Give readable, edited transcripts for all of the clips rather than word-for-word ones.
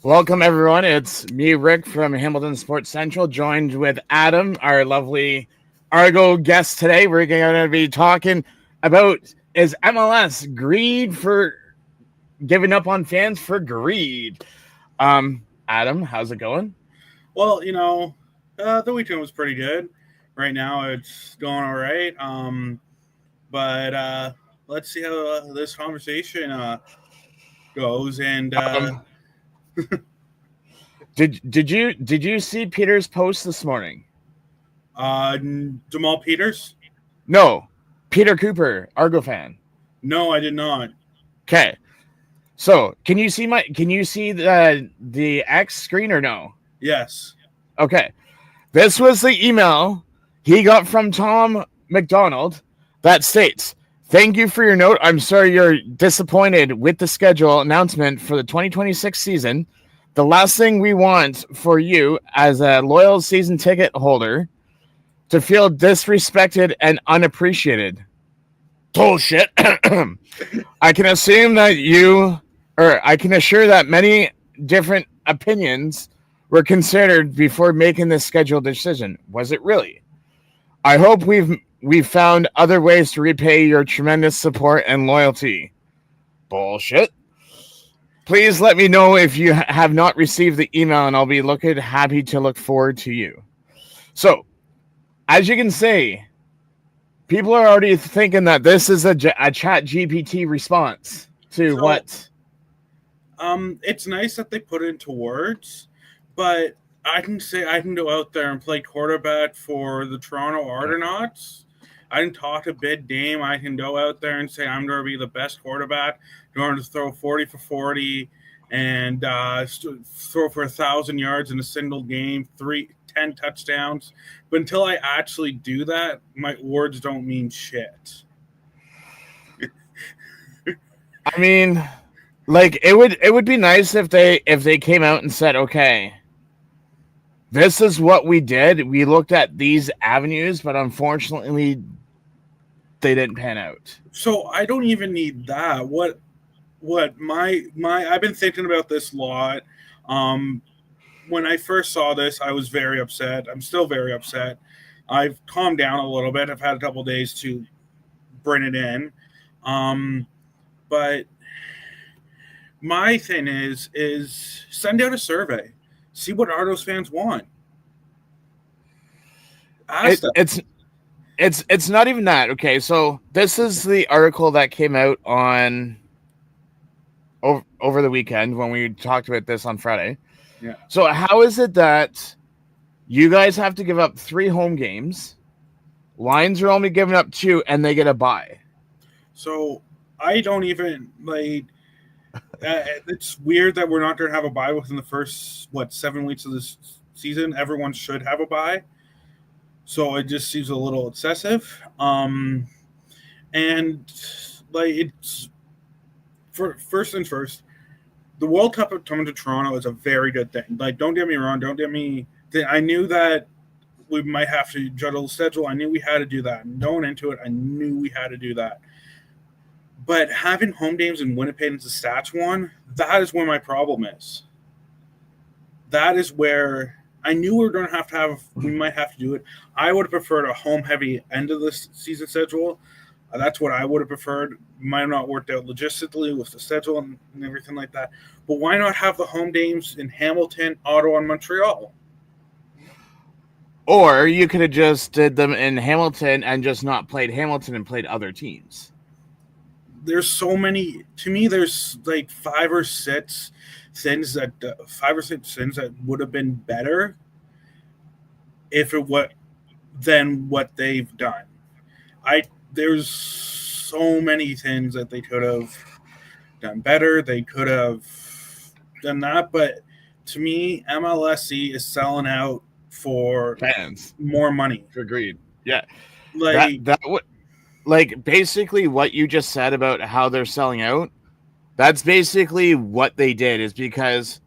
Welcome, everyone. It's me, Rick, from Hamilton Sports Central, joined with Adam, our lovely Argo guest today. We're going to be talking about, is MLS greed for giving up on fans for greed? Adam, how's it going? Well, the weekend was pretty good. Right now, it's going all right. But let's see how this conversation goes. And did you see Peter's post this morning? Jamal Peters? No, Peter Cooper, Argo fan. No, I did not. Okay, so can you see the X screen or no? Yes. Okay, this was the email he got from Tom McDonald that states, "Thank you for your note. I'm sorry you're disappointed with the schedule announcement for the 2026 season. The last thing we want for you as a loyal season ticket holder to feel disrespected and unappreciated." Bullshit. I can assure that many different opinions were considered before making this schedule decision. Was it really? I hope we've found other ways to repay your tremendous support and loyalty. Bullshit. Please let me know if you have not received the email, and I'll be happy to look forward to you. So, as you can see, people are already thinking that this is a chat GPT response to what? It's nice that they put it into words, but I can go out there and play quarterback for the Toronto Argonauts. I can talk a big game. I can go out there and say I'm going to be the best quarterback. I'm going to throw 40 for 40 and throw for 1,000 yards in a single game, 10 touchdowns. But until I actually do that, my words don't mean shit. I mean, like it would be nice if they came out and said, okay, this is what we did. We looked at these avenues, but unfortunately, they didn't pan out. So I don't even need that. What my I've been thinking about this a lot. When I first saw this, I was very upset. I'm still very upset. I've calmed down a little bit. I've had a couple days to bring it in. But my thing is send out a survey. See what Argos fans want. It's not even that. Okay, so this is the article that came out on over the weekend when we talked about this on Friday. Yeah. So how is it that you guys have to give up 3 home games? Lions are only giving up 2, and they get a bye. So I don't even like. It's weird that we're not going to have a bye within the first 7 weeks of this season. Everyone should have a bye, so it just seems a little excessive. And like it's first things first. The World Cup coming to Toronto is a very good thing. Like, don't get me wrong. I knew that we might have to juggle the schedule. I knew we had to do that. And going into it, I knew we had to do that. But having home games in Winnipeg and Saskatchewan, that is where my problem is. That is where I knew we might have to do it. I would have preferred a home-heavy end of the season schedule. That's what I would have preferred. Might have not worked out logistically with the schedule and everything like that. But why not have the home games in Hamilton, Ottawa, and Montreal? Or you could have just did them in Hamilton and just not played Hamilton and played other teams. There's so many. To me, there's like 5 or 6 things that would have been better if it was than what they've done. There's so many things that they could have done better. They could have done that, but to me, MLSE is selling out for fans more money. Agreed. Yeah, like that would. Like, basically what you just said about how they're selling out, that's basically what they did, is because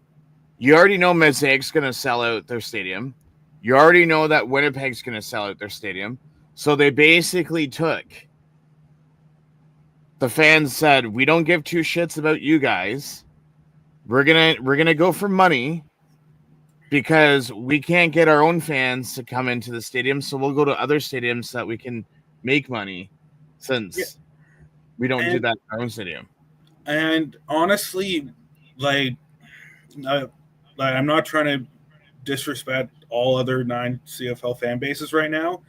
you already know Mosaic's going to sell out their stadium. You already know that Winnipeg's going to sell out their stadium. So they basically took the fans said, "We don't give two shits about you guys. We're gonna go for money because we can't get our own fans to come into the stadium, so we'll go to other stadiums so that we can make money, Yeah. since we don't do And that in our own stadium." and honestly, like, uh, I'm not trying to disrespect all other 9 CFL fan bases right now,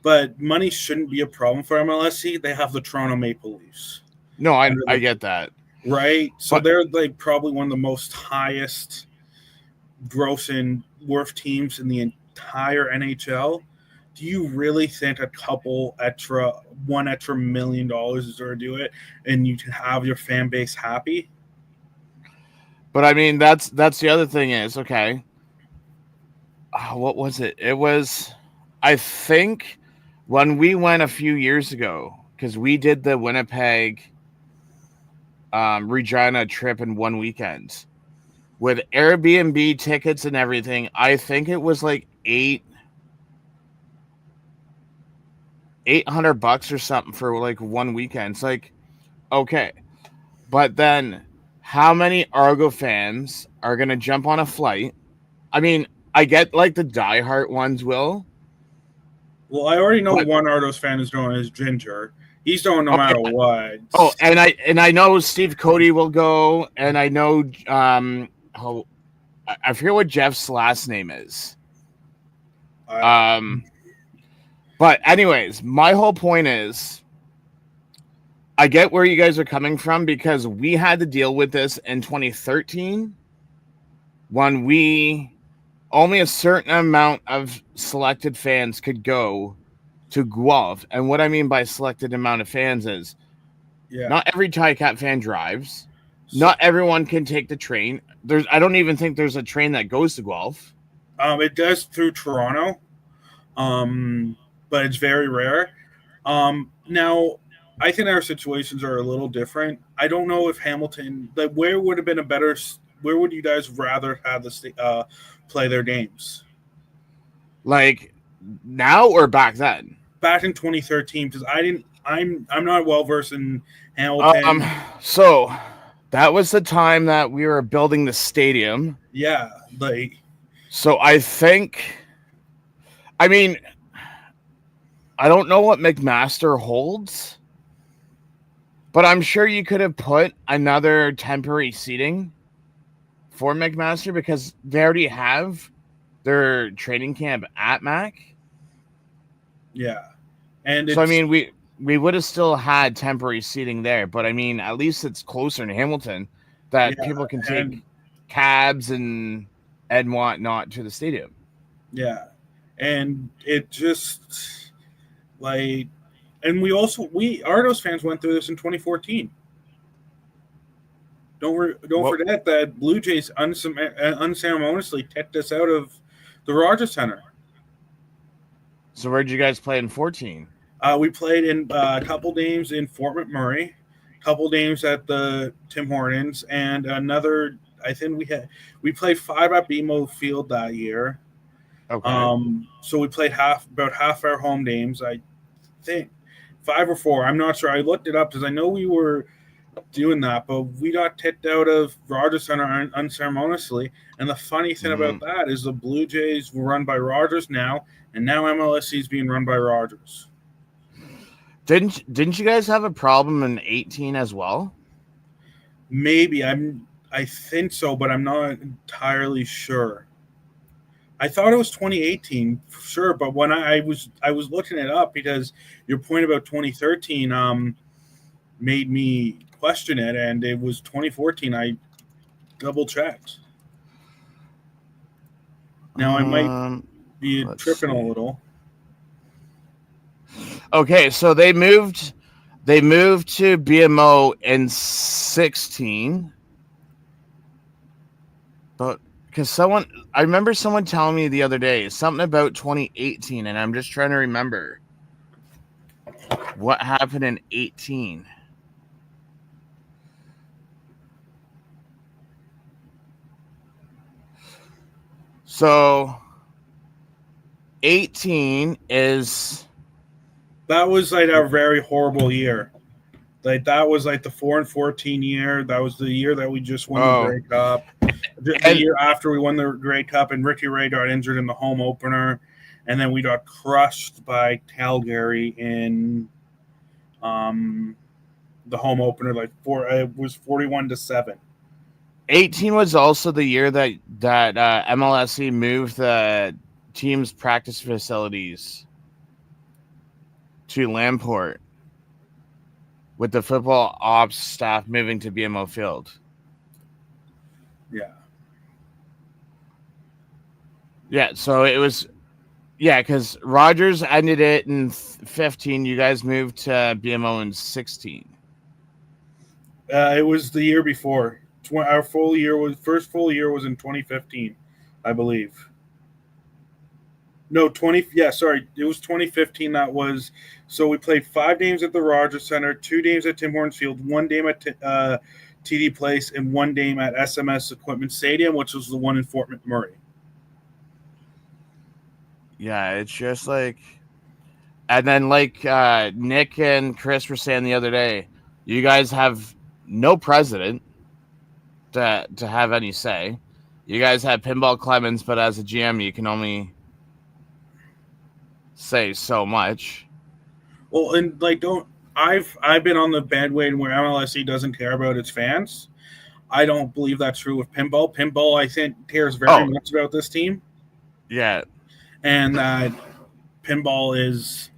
but money shouldn't be a problem for MLSE. They have the Toronto Maple Leafs, No, I get that, right? So but they're like probably one of the most highest gross and worth teams in the entire NHL. Do you really think one extra $1 million is going to do it, and you can have your fan base happy? I mean that's the other thing is, okay. What was it? It was, I think, when we went a few years ago, because we did the Winnipeg Regina trip in one weekend with Airbnb tickets and everything. I think it was like $800 or something for like one weekend. It's like, okay, but then how many Argo fans are gonna jump on a flight? I mean, I get like the diehard ones will, Well, I already know but one Ardos fan is going as Ginger. He's going no oh, matter what. and I know Steve Cody will go, and I know oh, I forget what Jeff's last name is. I, But anyways, my whole point is, I get where you guys are coming from, because we had to deal with this in 2013 when we only a certain amount of selected fans could go to Guelph. And what I mean by selected amount of fans is yeah. not every Ticats fan drives. So, Not everyone can take the train. I don't even think there's a train that goes to Guelph. it does through Toronto, but it's very rare. Now, I think our situations are a little different. I don't know if Hamilton, like, where would have been where would you guys rather have play their games? Like now or back then? Back in 2013, because I'm not well versed in Hamilton. So that was the time that we were building the stadium. Yeah, like, So I think, I mean, I don't know what McMaster holds, but I'm sure you could have put another temporary seating for McMaster, because they already have their training camp at Mac. yeah, and So I mean, we would have still had temporary seating there, but I mean, at least it's closer to Hamilton that yeah, people can take and cabs and whatnot to the stadium. yeah, and it just like, and we Ardos fans went through this in 2014. Don't What? forget that Blue Jays unceremoniously kicked us out of the Rogers Center. So where'd you guys play in 14? We played in a couple games in Fort McMurray, a couple games at the Tim Hortons, and another. I think we played 5 at BMO Field that year. Okay. So we played about half our home games. I think 5 or 4. I'm not sure. I looked it up because I know we were doing that, but we got kicked out of Rogers Center unceremoniously. And the funny thing about that is the Blue Jays were run by Rogers now, and now MLSE is being run by Rogers. Didn't you guys have a problem in 18 as well? Maybe. I think so, but I'm not entirely sure. I thought it was 2018, sure, but when I was looking it up, because your point about 2013 made me question it, and it was 2014. I double checked. Now I might be tripping a little. Okay, so they moved to BMO in 16. But because I remember someone telling me the other day something about 2018, and I'm just trying to remember what happened in 18. So 18 is... That was like a very horrible year. Like that was like the 4-14 year. That was the year that we just won the Oh, Grey Cup. The and year after we won the Grey Cup, and Ricky Ray got injured in the home opener, and then we got crushed by Calgary in the home opener. It was 41-7. 18 was also the year that MLSE moved the team's practice facilities to Lamport, with the football ops staff moving to BMO Field. Yeah. Yeah, so it was, because Rogers ended it in 15. You guys moved to BMO in 16. It was the year before. Our first full year was in 2015, I believe. No, 20. Yeah, sorry, it was 2015. That was so we played 5 games at the Rogers Center, 2 games at Tim Hortons Field, 1 game at TD Place, and 1 game at SMS Equipment Stadium, which was the one in Fort McMurray. Yeah, it's just like, and then like Nick and Chris were saying the other day, you guys have no president to have any say. You guys have Pinball Clemens, but as a GM, you can only say so much. Well, and I've been on the bandwagon where MLSE doesn't care about its fans. I don't believe that's true with pinball. Pinball, I think, cares very much about this team. Yeah. And that pinball is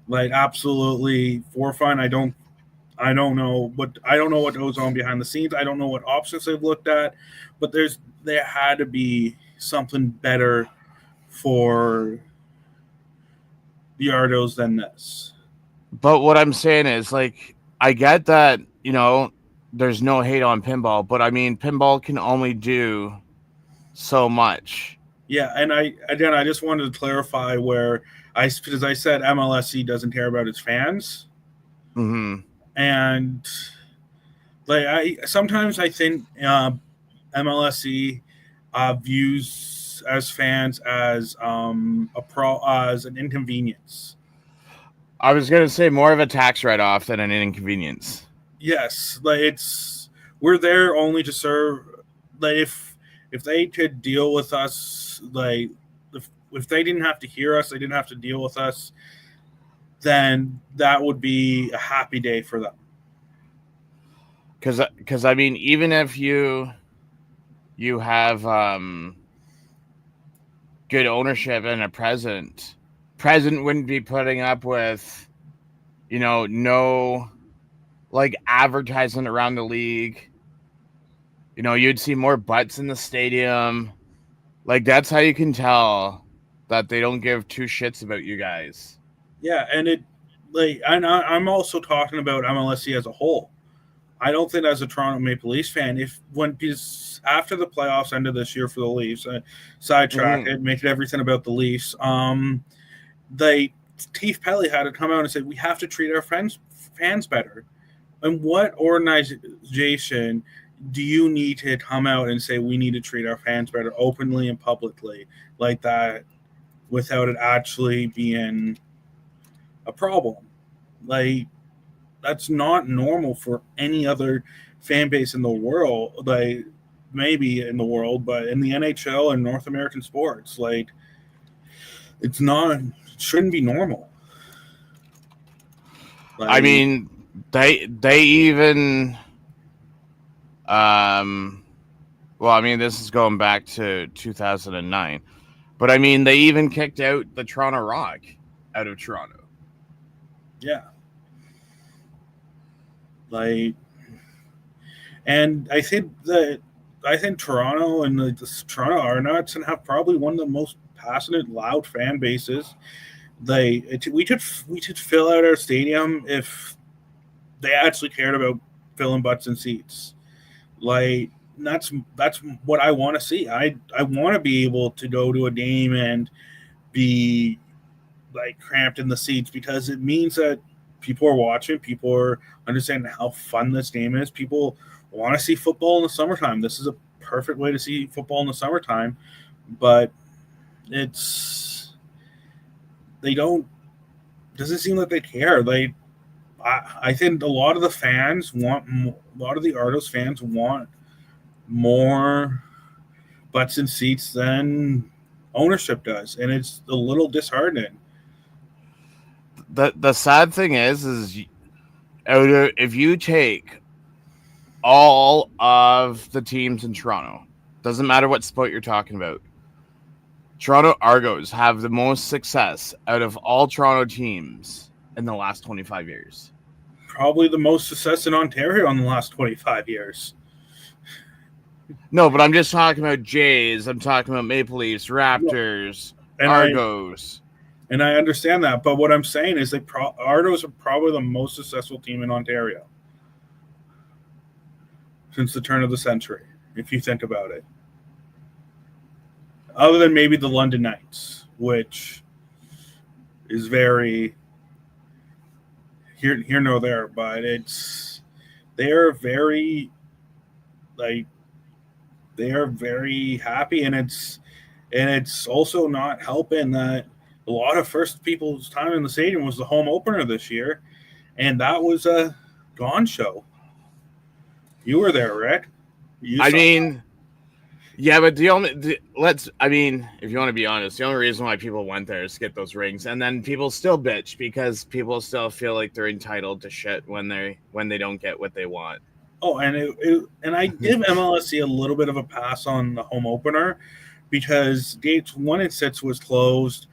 like absolutely for fun. I don't know what goes on behind the scenes. I don't know what options they've looked at, but there had to be something better for the Ardos than this. But what I'm saying is, like, I get that, there's no hate on pinball, but I mean, pinball can only do so much. Yeah, and I just wanted to clarify because I said MLSE doesn't care about its fans. Mm-hmm. And sometimes I think MLSE views as fans as as an inconvenience. I was gonna say more of a tax write-off than an inconvenience. Yes, we're there only to serve. Like if they could deal with us, if they didn't have to hear us, they didn't have to deal with us, then that would be a happy day for them. Because I mean, even if you have good ownership and a president wouldn't be putting up with, no like advertising around the league. You'd see more butts in the stadium. Like, that's how you can tell that they don't give 2 shits about you guys. Yeah, and I'm also talking about MLSE as a whole. I don't think as a Toronto Maple Leafs fan, because after the playoffs ended this year for the Leafs, sidetrack it, make everything about the Leafs. Keith Pelly had to come out and say we have to treat our fans better. And what organization do you need to come out and say we need to treat our fans better openly and publicly like that without it actually being a problem? Like, that's not normal for any other fan base in the world. Like, maybe in the world, but in the NHL and North American sports, like, it shouldn't be normal. Like, I mean, they even well, I mean, this is going back to 2009, but I mean, they even kicked out the Toronto Rock out of Toronto. Yeah. Like, and I think Toronto and the Toronto Argonauts have probably one of the most passionate, loud fan bases. We could fill out our stadium if they actually cared about filling butts and seats. Like, that's what I want to see. I want to be able to go to a game and be like cramped in the seats, because it means that people are watching, people are understanding how fun this game is. People want to see football in the summertime. This is a perfect way to see football in the summertime, but doesn't seem like they care. I think a lot of the fans want a lot of the Argos fans want more butts and seats than ownership does, and it's a little disheartening. The sad thing is if you take all of the teams in Toronto, doesn't matter what sport you're talking about, Toronto Argos have the most success out of all Toronto teams in the last 25 years. Probably the most success in Ontario in the last 25 years. No, but I'm just talking about Jays. I'm talking about Maple Leafs, Raptors, and Argos. I understand that, but what I'm saying is Argos are probably the most successful team in Ontario since the turn of the century, if you think about it. Other than maybe the London Knights, which is very here nor there, but they're very happy, and it's also not helping that a lot of first people's time in the stadium was the home opener this year, and that was a gone show. You were there, Rick. Yeah, but if you want to be honest, the only reason why people went there is to get those rings, and then people still bitch because people still feel like they're entitled to shit when they don't get what they want. Oh, and I give MLSE a little bit of a pass on the home opener because gates 1 and 6 was closed.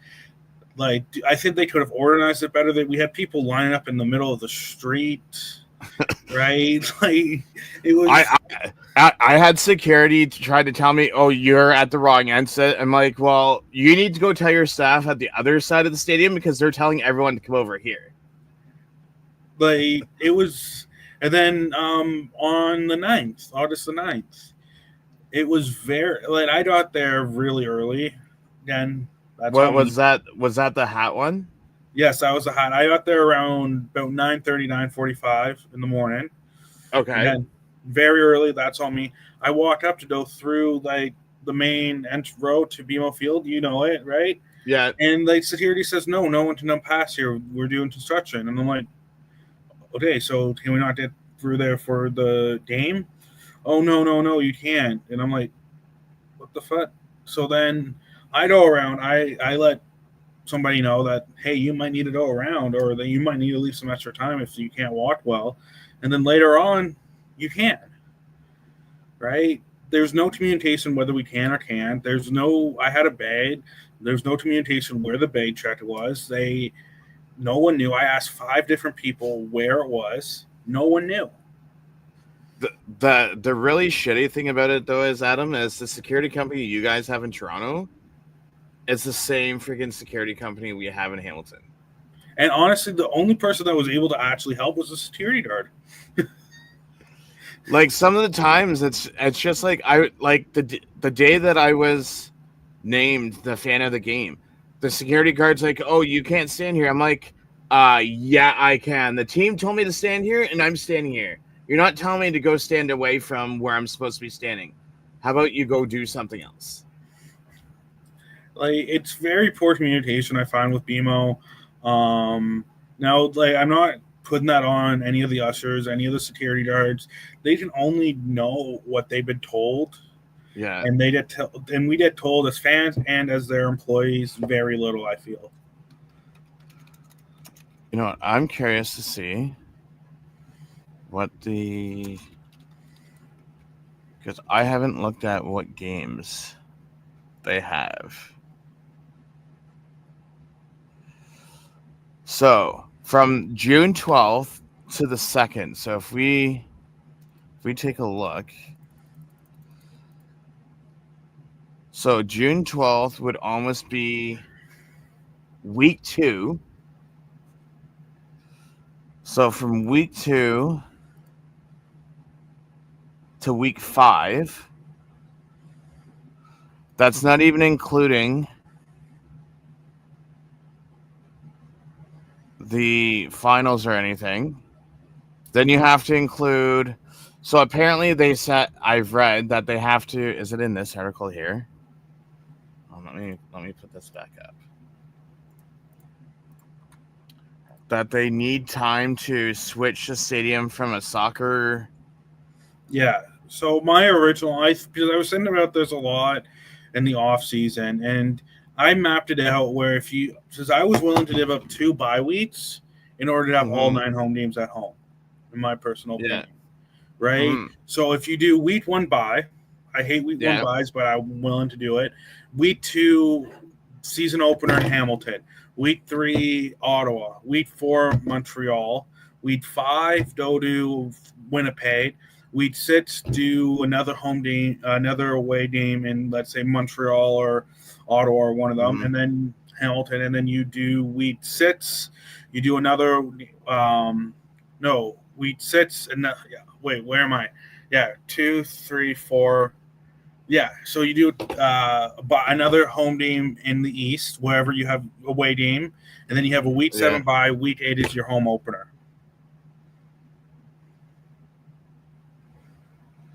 Like, I think they could have organized it better. That we had people lining up in the middle of the street, right? Like, it was. I had security to try to tell me, "Oh, you're at the wrong exit." I'm like, "Well, you need to go tell your staff at the other side of the stadium because they're telling everyone to come over here." Like, it was, and then on the 9th, August the 9th, it was very like I got there really early. Again, what was that? Was that the hat one? Yes, that was the hat. I got there around about 9:30, 9:45 in the morning. Okay. Again, very early. That's on me. I walk up to go through like the main row to BMO Field. You know it, right? Yeah. And like security says, no one can pass here. We're doing construction. And I'm like, okay, so can we not get through there for the game? Oh, no, you can't. And I'm like, what the fuck? So then I go around. I let somebody know that, hey, you might need to go around, or that you might need to leave some extra time if you can't walk well. And then later on, you can. Right? There's no communication whether we can or can't. I had a bag. There's no communication where the bag check was. No one knew. I asked 5 different people where it was. No one knew. The really shitty thing about it, though, is, Adam, is the security company you guys have in Toronto, it's the same freaking security company we have in Hamilton. And honestly, the only person that was able to actually help was the security guard. Like, some of the times, it's just like the day that I was named the fan of the game, the security guard's like, "Oh, you can't stand here." I'm like, yeah, I can. The team told me to stand here, and I'm standing here. You're not telling me to go stand away from where I'm supposed to be standing. How about you go do something else? Like, it's very poor communication, I find, with BMO. Now, like, I'm not putting that on any of the ushers, any of the security guards. They can only know what they've been told. Yeah. And we get told as fans and as their employees very little, I feel. You know what? I'm curious to see because I haven't looked at what games they have. So from June 12th to the 2nd. So if we take a look, so June 12th would almost be week 2. So from week 2 to week 5, that's not even including the finals or anything. Then you have to include. So apparently I've read that they have to. Is it in this article here? Let me put this back up. that they need time to switch the stadium from a soccer. Yeah. So my original, because I was thinking about this a lot in the off season, and I mapped it out where because I was willing to give up 2 bye weeks in order to have all 9 home games at home, in my personal opinion. Right. Mm-hmm. So if you do week 1 bye, I hate week 1 buys, but I'm willing to do it. Week 2 season opener in Hamilton. Week 3 Ottawa. Week 4 Montreal. Week 5 go to Winnipeg. Week 6 do another home game, another away game in, let's say, Montreal or Ottawa or one of them, and then Hamilton. And then you do week 6. You do another. Week 6 and wait, where am I? Yeah, 2, 3, 4. Yeah, so you do another home game in the East, wherever you have away game, and then you have a week 7 bye. Week 8 is your home opener.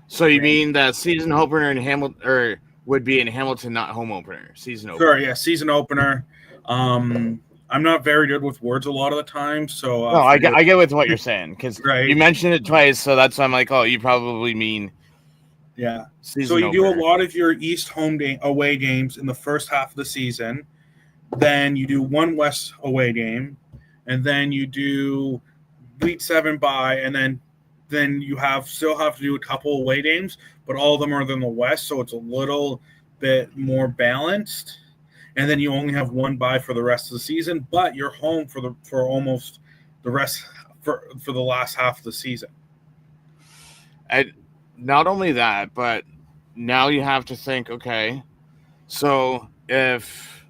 So you mean that season opener in Hamilton, or would be in Hamilton, not home opener? Season opener. Sure, yeah, season opener. I'm not very good with words a lot of the time, so no, I get with what you're saying because right. You mentioned it twice, so that's why I'm like, oh, you probably mean So you do a lot of your East away games in the first half of the season, then you do 1 West away game, and then you do week 7 bye, and then you still have to do a couple away games, but all of them are in the West, so it's a little bit more balanced. And then you only have 1 bye for the rest of the season, but you're home for almost the rest for the last half of the season. And not only that, but now you have to think, okay, so if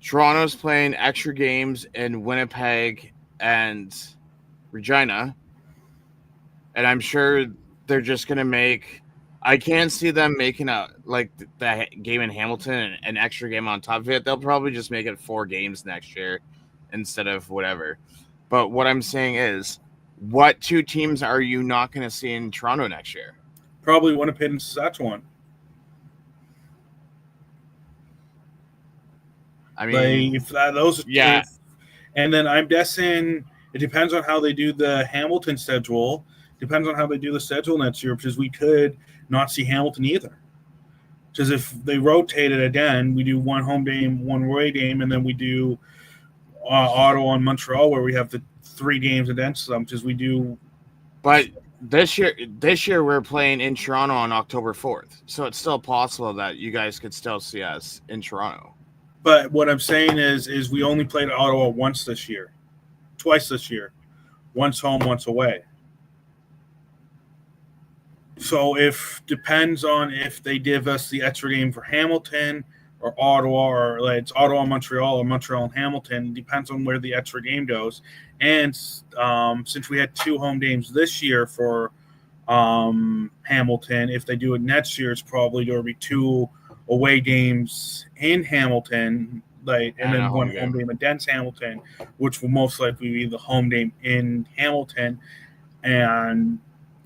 Toronto's playing extra games in Winnipeg and Regina, and I'm sure they're just going to make – I can't see them making that game in Hamilton an extra game on top of it. They'll probably just make it 4 games next year instead of whatever. But what I'm saying is, what 2 teams are you not going to see in Toronto next year? Probably Winnipeg and Saskatchewan. I mean, and then I'm guessing it depends on how they do the Hamilton schedule. Depends on how they do the schedule next year, because we could not see Hamilton either. Because if they rotate it again, we do 1 home game, 1 away game, and then we do Ottawa and Montreal, where we have the 3 games against them. Because we do. But this year we're playing in Toronto on October 4th, so it's still possible that you guys could still see us in Toronto. But what I'm saying is we only played Ottawa twice this year, once home, once away. So depends on if they give us the extra game for Hamilton or Ottawa, or it's Ottawa and Montreal or Montreal and Hamilton. Depends on where the extra game goes. And since we had 2 home games this year for Hamilton, if they do it next year, it's probably going to be 2 away games in Hamilton, and then 1 home game against Hamilton, which will most likely be the home game in Hamilton. And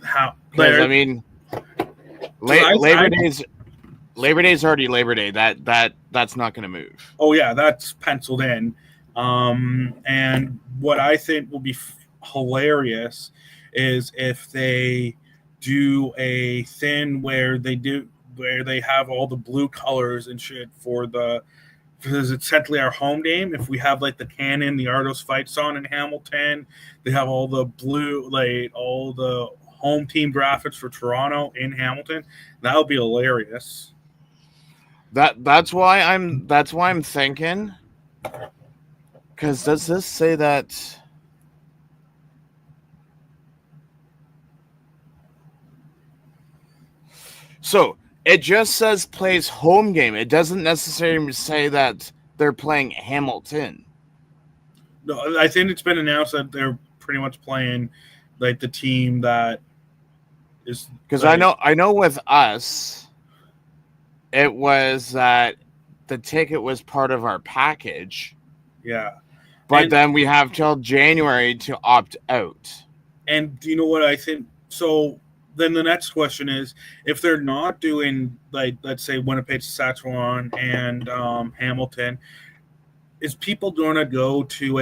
I mean, Labor Day's already Labor Day. That's not going to move. Oh yeah, that's penciled in. And what I think will be hilarious is if they do a thing where they have all the blue colors and shit because it's essentially our home game. If we have the cannon, the Argos fight song in Hamilton, they have all the blue, all the home team graphics for Toronto in Hamilton. That would be hilarious. That's why I'm thinking. Because does this say that? So it just says plays home game. It doesn't necessarily say that they're playing Hamilton. No, I think it's been announced that they're pretty much playing the team that is. Because I know with us, it was that the ticket was part of our package. Yeah. But then we have till January to opt out. And do you know what I think? So then the next question is, if they're not doing, let's say, Winnipeg, Saskatchewan, and Hamilton, is people going to go to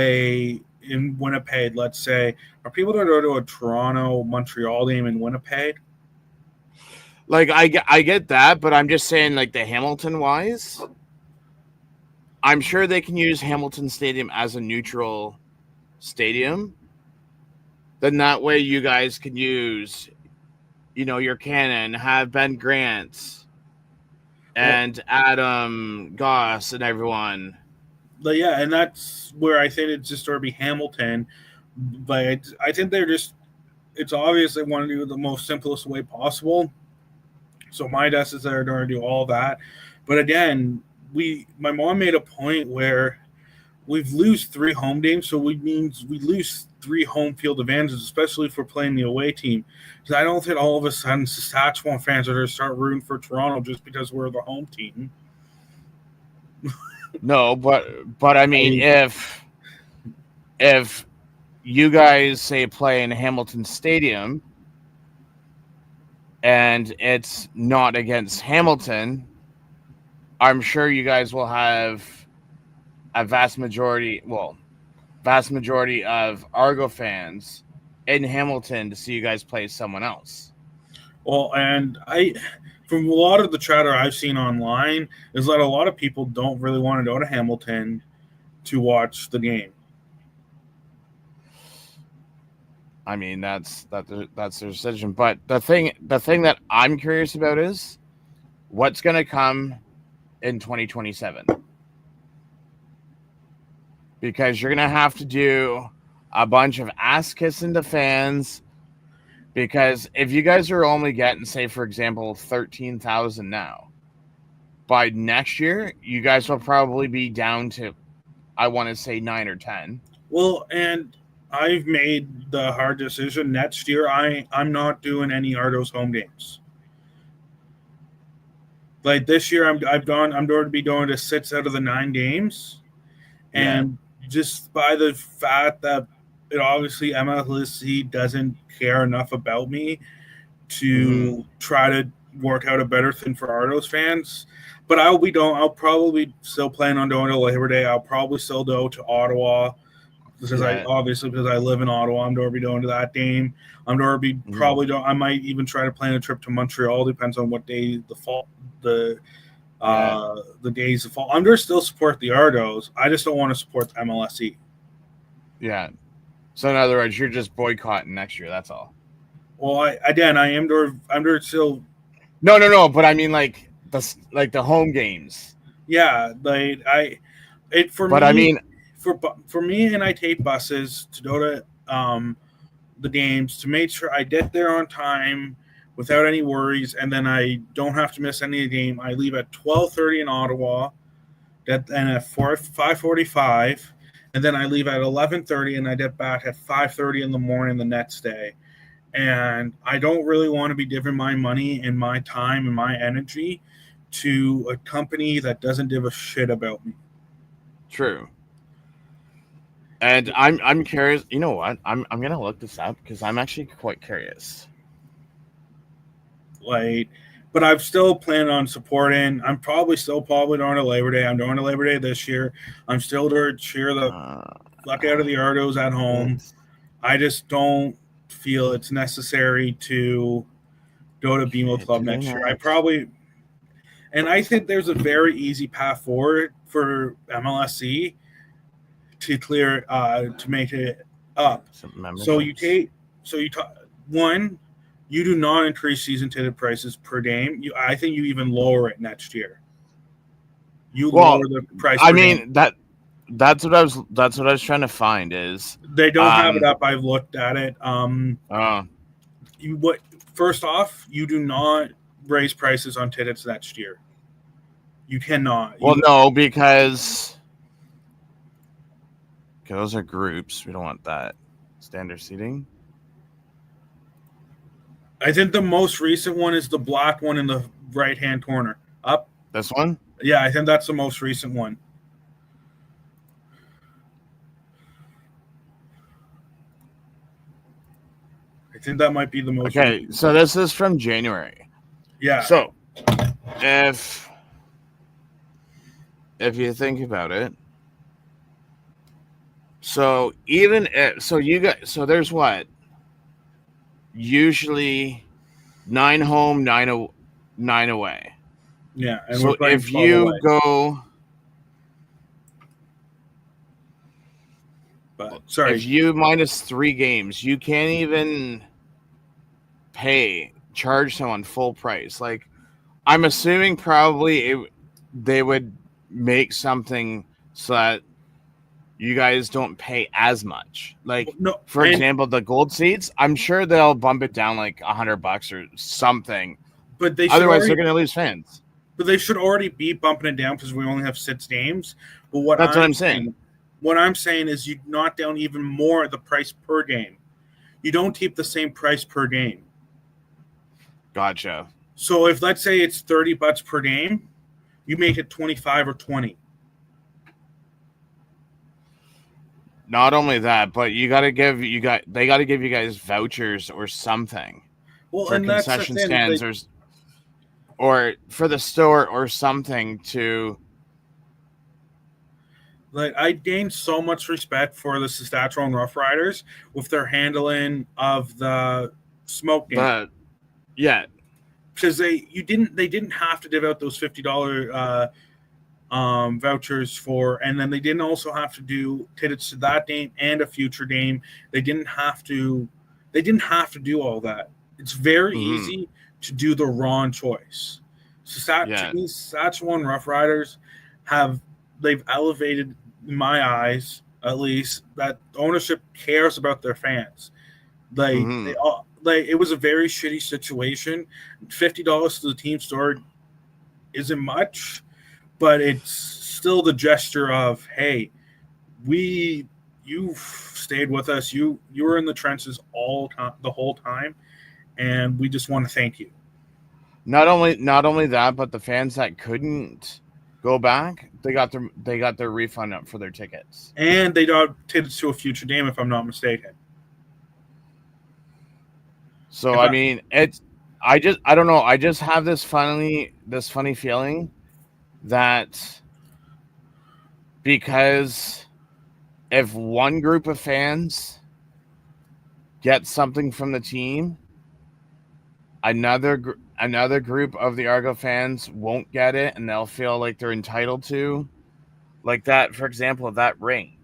in Winnipeg, let's say, are people going to go to a Toronto Montreal game in Winnipeg? Like I get that, but I'm just saying, like, the Hamilton wise, I'm sure they can use Hamilton Stadium as a neutral stadium. Then that way you guys can use, your Cannon, have Ben Grant and Adam Goss and everyone. But yeah, and that's where I think it's just going to be Hamilton. But I think it's obvious they want to do it the most simplest way possible. So my guess is they're going to do all that. But again, my mom made a point where we've lose 3 home games, so we lose 3 home field advantages, especially if we're playing the away team. Because I don't think all of a sudden Saskatchewan fans are going to start rooting for Toronto just because we're the home team. No, but I mean, if you guys say play in Hamilton Stadium and it's not against Hamilton, I'm sure you guys will have a vast majority of Argo fans in Hamilton to see you guys play someone else. Well, and from a lot of the chatter I've seen online, is that a lot of people don't really want to go to Hamilton to watch the game. I mean, that's their decision. But the thing that I'm curious about is what's going to come in 2027. Because you're going to have to do a bunch of ass kissing to fans. Because if you guys are only getting, say, for example, 13,000 now, by next year, you guys will probably be down to, I want to say, 9 or 10. Well, and I've made the hard decision. Next year, I'm not doing any Ardos home games. Like this year, I'm going to be going to 6 out of the 9 games, and just by the fact that it obviously MLSE doesn't care enough about me to try to work out a better thing for Ardos fans. But I'll probably still plan on going to Labor Day. I'll probably still go to Ottawa because because I live in Ottawa. I'm going to be going to that game. I'm going to be I might even try to plan a trip to Montreal. Depends on what day the days of fall. I'm going to still support the Ardos. I just don't want to support the MLSE. Yeah. So in other words, you're just boycotting next year. That's all. Well, I'm still. No. But I mean, like the home games. Yeah, for me, and I take buses to go to the games to make sure I get there on time without any worries, and then I don't have to miss any of the game. I leave at 12:30 in Ottawa, and at 5:45, and then I leave at 11:30, and I get back at 5:30 in the morning the next day. And I don't really want to be giving my money and my time and my energy to a company that doesn't give a shit about me. True. And I'm curious. You know what? I'm gonna look this up because I'm actually quite curious. But I'm still planning on supporting. I'm probably going to Labor Day. I'm going to Labor Day this year. I'm still going to cheer the fuck out of the Ardos at home. I just don't feel it's necessary to go to BMO Club next year. I think there's a very easy path forward for MLSE to clear to make it up. You do not increase season ticket prices per game. I think you even lower it next year. Lower the price. I mean game. That's what I was trying to find is they don't have it up. I've looked at it. First off, you do not raise prices on tickets next year. You cannot. No, because those are groups. We don't want that. Standard seating. I think the most recent one is the black one in the right-hand corner. Up. This one? Yeah, I think that's the most recent one. I think that might be the most. Okay, so this is from January. Yeah. So, if you think about it. So even so there's what usually 9 home, 9 away. Yeah, and we're So playing if 12 you away. go, But if sorry, you minus 3 games, you can't even charge someone full price. Like I'm assuming they would make something so that you guys don't pay as much. Like no, for and example, the gold seats, I'm sure they'll bump it down like $100 or something. but they should Otherwise, already, they're going to lose fans. but they should already be bumping it down because we only have 6 games. But That's what I'm saying. what I'm saying is you knock down even more the price per game. You don't keep the same price per game. Gotcha. So if let's say it's $30 per game, you make it 25 or 20. Not only that, but they got to give you guys vouchers or something Well, for and that's the concession thing. stands or for the store or something to. Like I gained so much respect for the Saskatchewan Roughriders with their handling of the smoke game. Yeah, Because they didn't have to give out those $50 vouchers for, and then they didn't also have to do tickets to that game and a future game. They didn't have to do all that. It's very easy to do the wrong choice. Saskatchewan Roughriders they've elevated, in my eyes at least, that ownership cares about their fans. It was a very shitty situation. $50 to the team store isn't much, but it's still the gesture of, hey, you've stayed with us. You were in the trenches the whole time, and we just want to thank you. Not only that, but the fans that couldn't go back, they got their refund up for their tickets, and they got tickets to a future game, if I'm not mistaken. So I mean, I don't know. I just have this funny feeling that because if one group of fans gets something from the team, another group of the Argo fans won't get it, and they'll feel like they're entitled to, like that. For example, that ring.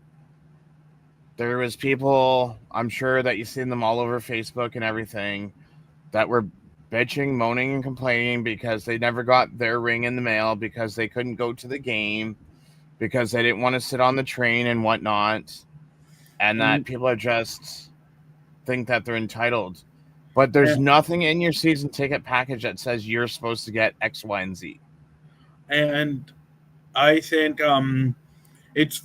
There was people, I'm sure that you've seen them all over Facebook and everything, that were bitching, moaning, and complaining because they never got their ring in the mail, because they couldn't go to the game, because they didn't want to sit on the train and whatnot, and that people are just think that they're entitled. But there's nothing in your season ticket package that says you're supposed to get X, Y, and Z. And I think it's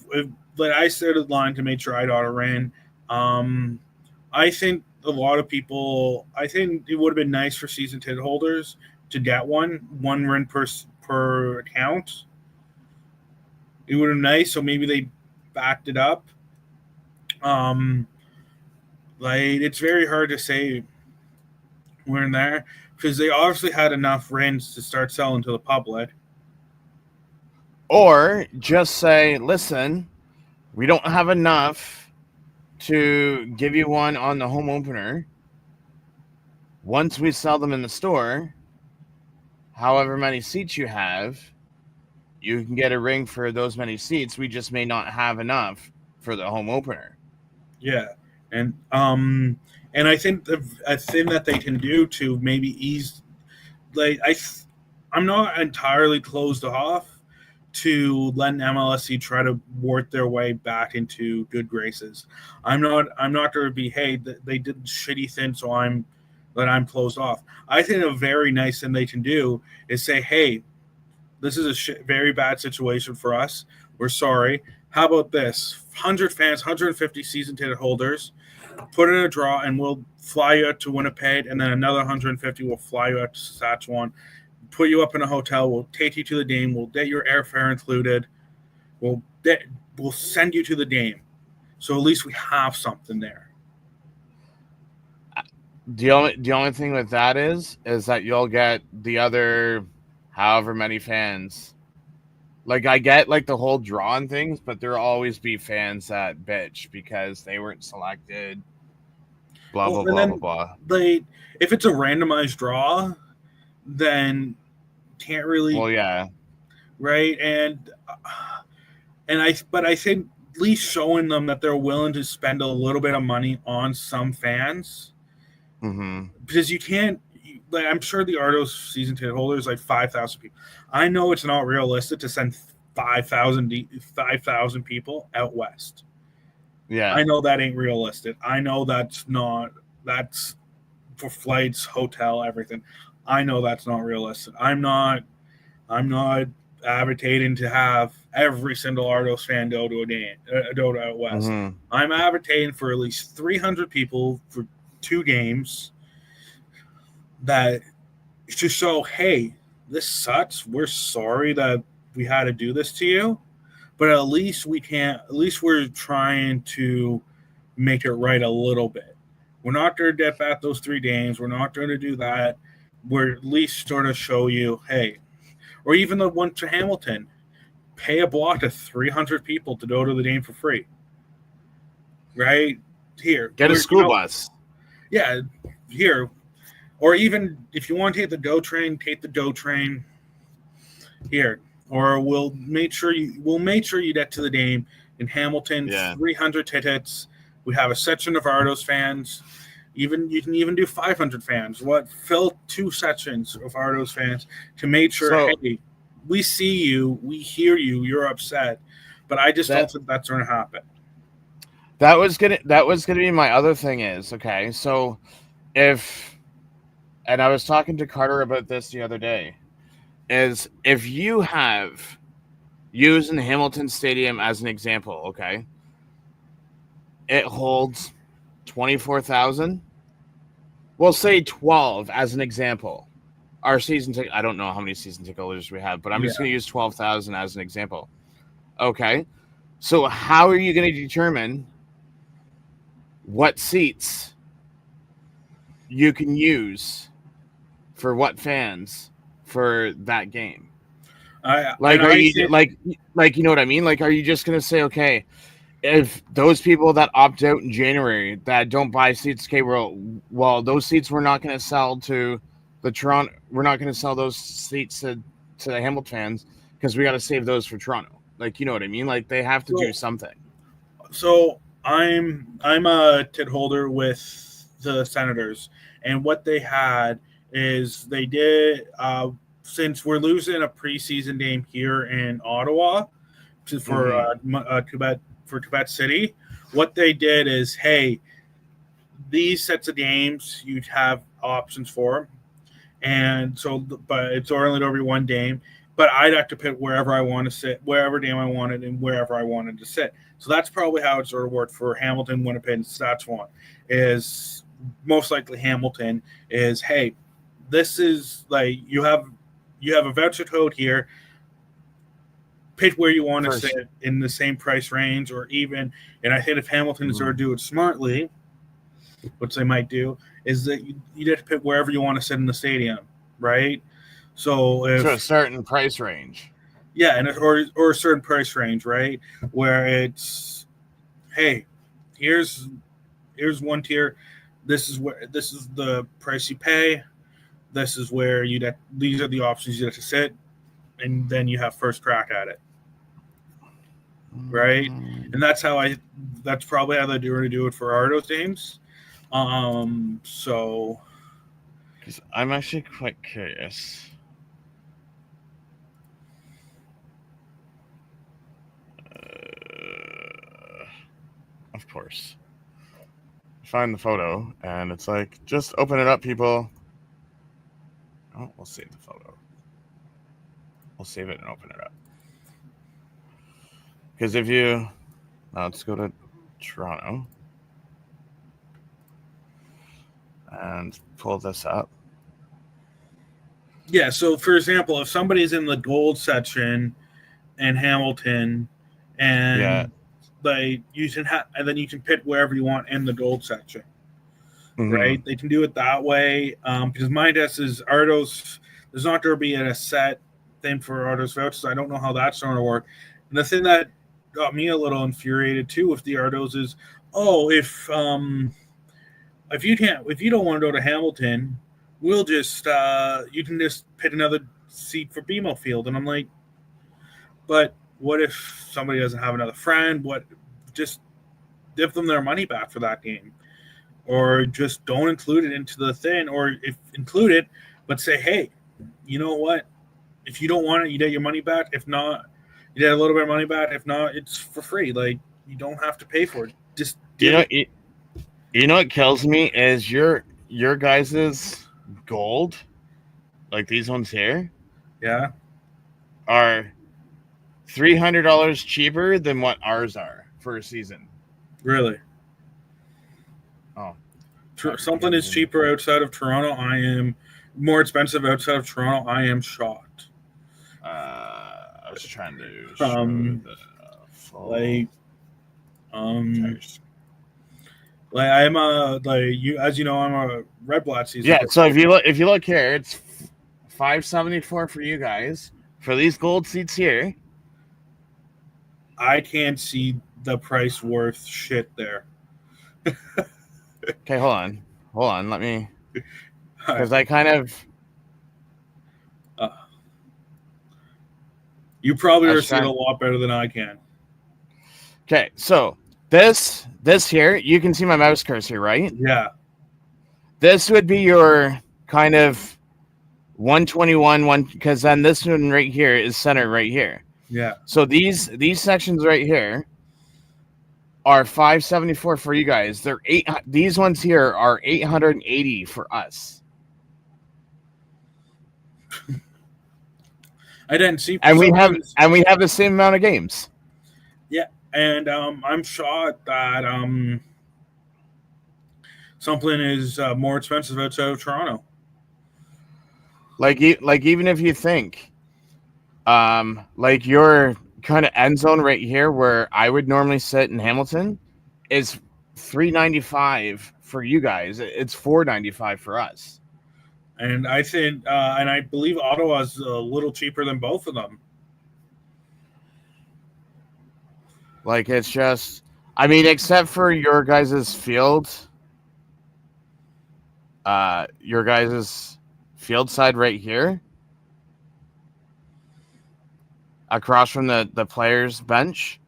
like I set a line to make sure I got a ring. I think a lot of people. I think it would have been nice for season ticket holders to get one ring per account. It would have been nice, so maybe they backed it up. Like it's very hard to say we're in there because they obviously had enough rings to start selling to the public. Or just say, listen, we don't have enough to give you one on the home opener. Once we sell them in the store, however many seats you have, you can get a ring for those many seats. We just may not have enough for the home opener. Yeah, and I think a thing that they can do to maybe ease, like I'm not entirely closed off to letting MLSE try to work their way back into good graces. I'm not going to be, hey, they did shitty things, so I'm closed off. I think a very nice thing they can do is say, hey, this is a very bad situation for us. We're sorry. How about this? 100 fans, 150 season ticket holders, put in a draw, and we'll fly you out to Winnipeg, and then another 150 will fly you out to Saskatchewan, put you up in a hotel, we'll take you to the game, we'll get your airfare included, we'll send you to the game. So at least we have something there. The only thing with that is that you'll get the other however many fans Like, I get like the whole draw and things, but there'll always be fans that bitch because they weren't selected. Blah Well, blah and blah blah then blah. if it's a randomized draw, then can't really, Well, yeah. right? But I think at least showing them that they're willing to spend a little bit of money on some fans, Mm-hmm. because you can't. Like, I'm sure the Ardos season ticket holders, like 5,000 people. I know it's not realistic to send 5,000 people out west. Yeah. I know that ain't realistic. I know that's for flights, hotel, everything. I know that's not realistic. I'm not advocating to have every single Ardos fan go to a Dota out west. Mm-hmm. I'm advocating for at least 300 people for 2 games, that to show, hey, this sucks. We're sorry that we had to do this to you, but at least we're trying to make it right a little bit. We're not going to dip at those 3 games. We're not going to do that. We're at least sort of show you, hey, or even the one to Hamilton, pay a block of 300 people to go to the game for free. Right? Here. Get a school bus. Yeah, here. Or even if you want to take the GO train, take the GO train here. Or we'll make sure you get to the game in Hamilton. Yeah. 300 tickets. We have a section of Ardos fans. You can even do 500 fans. Fill 2 sections of Ardos fans to make sure, hey, we see you, we hear you, you're upset, but I just don't think that's going to happen. That was gonna be my other thing. Is okay. So and I was talking to Carter about this the other day, is if you have using Hamilton Stadium as an example, okay, it holds 24,000. We'll say 12 as an example. Our season ticket, I don't know how many season ticket holders we have, but I'm just going to use 12,000 as an example. Okay. So how are you going to determine what seats you can use for what fans for that game? Are you you know what I mean? Like, are you just going to say, okay, if those people that opt out in January that don't buy seats, okay, well, those seats we're not going to sell to the Toronto. We're not going to sell those seats to the Hamilton fans because we got to save those for Toronto. Like, you know what I mean? Like, they have to do something. So I'm a tit holder with the Senators, and what they had is they did since we're losing a preseason game here in Ottawa for Quebec City. What they did is, hey, these sets of games you'd have options for. And so, but it's only over 1 game. But I'd have to pick wherever I want to sit, wherever game I wanted, and wherever I wanted to sit. So that's probably how it sort of worked for Hamilton, Winnipeg, and Saskatchewan. Is most likely Hamilton is, hey, this is like you have a voucher code here. Pick where you want to sit in the same price range, or even. And I think if Hamilton is going to do it smartly, which they might do, is that you have to pick wherever you want to sit in the stadium, right? So a certain price range. Yeah, and or a certain price range, right? Where it's, hey, here's 1 tier. This is the price you pay. This is where these are the options you have to sit, and then you have first crack at it. Right? And that's probably how they're going to do it for Ardos games. So, because I'm actually quite curious. Of course, find the photo, and it's like, just open it up, people. Oh, we'll save the photo. We'll save it and open it up. Because if you, now let's go to Toronto and pull this up. Yeah, so for example, if somebody's in the gold section in Hamilton, and and then you can pick wherever you want in the gold section, right? They can do it that way, because my guess is Ardos, there's not going to be a set thing for artist vouchers. I don't know how that's going to work. And the thing that got me a little infuriated too with the Ardos is, if you don't want to go to Hamilton, we'll just you can just pick another seat for BMO Field. And I'm like, but what if somebody doesn't have another friend? Just give them their money back for that game, or just don't include it into the thing, or if include it, but say, hey, you know what? If you don't want it, you get your money back. If not, you get a little bit of money back. If not, it's for free. Like, you don't have to pay for it. Just you know what kills me is your guys's gold, like these ones here, yeah, are $300 cheaper than what ours are for a season. Really? Oh, something is cheaper outside of Toronto. I am more expensive outside of Toronto. I am shocked. I was trying to show like I'm as you know, I'm a Red Black season. Yeah, so if you look here, it's $574 for you guys for these gold seats here. I can't see the price worth shit there. Okay, hold on, let me, because I kind of you probably are seeing a lot better than I can. Okay, so this here, you can see my mouse cursor, right? Yeah. This would be your kind of 121 one, because then this one right here is centered right here. Yeah. So these sections right here are $574 for you guys. These ones here are $880 for us. I didn't see, and we have the same amount of games. Yeah, and I'm shocked that something is more expensive outside of Toronto. Like even if you think, like your kind of end zone right here where I would normally sit in Hamilton is $395 for you guys. It's $495 for us. And I think, and I believe Ottawa's a little cheaper than both of them. Like, it's just, I mean, except for your guys' field, your guys' field side right here, across from the players' bench,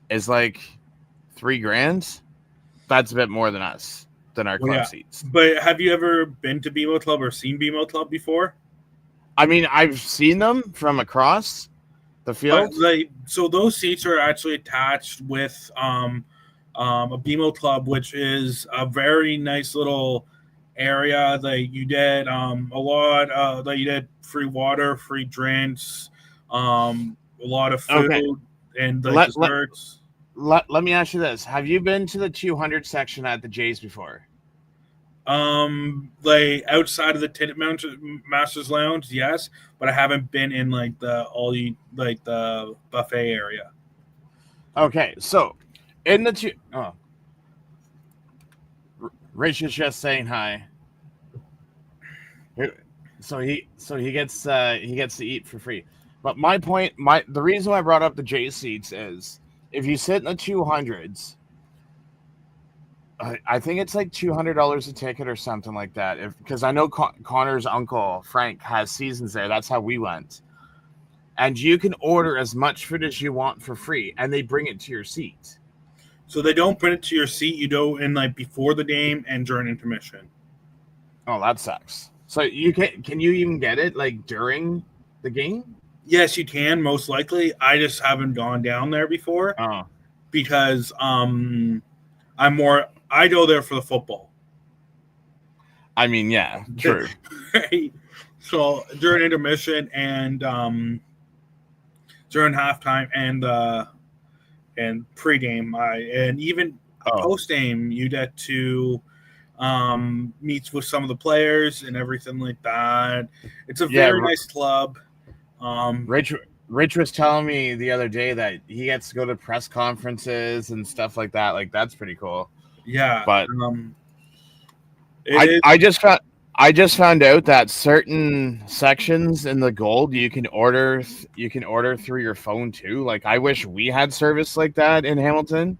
is like $3,000. That's a bit more than us. Than our club seats. But have you ever been to BMO Club or seen BMO Club before? I mean, I've seen them from across the field. So those seats are actually attached with a BMO Club, which is a very nice little area that you did that you did free water, free drinks, a lot of food, and desserts. Let me ask you this. Have you been to the 200 section at the Jays before? Like outside of the Tinted Masters Lounge, yes, but I haven't been in like the buffet area. Okay, so in the Rich is just saying hi. So he gets to eat for free. But the reason why I brought up the J seats is, if you sit in the 200s, I think it's like $200 a ticket or something like that. Because I know Connor's uncle Frank has seasons there. That's how we went. And you can order as much food as you want for free, and they bring it to your seat. So they don't bring it to your seat. You go in like before the game and during intermission. Oh, that sucks. So can you even get it like during the game? Yes, you can, most likely. I just haven't gone down there before. Oh. Because I go there for the football. I mean, yeah, true. Right. So during intermission and during halftime and pregame, and even postgame, you get to meet with some of the players and everything like that. It's a very nice club. Rich was telling me the other day that he gets to go to press conferences and stuff like that. Like, that's pretty cool. Yeah, but I just found I just found out that certain sections in the gold you can order through your phone too. Like I wish we had service like that in Hamilton,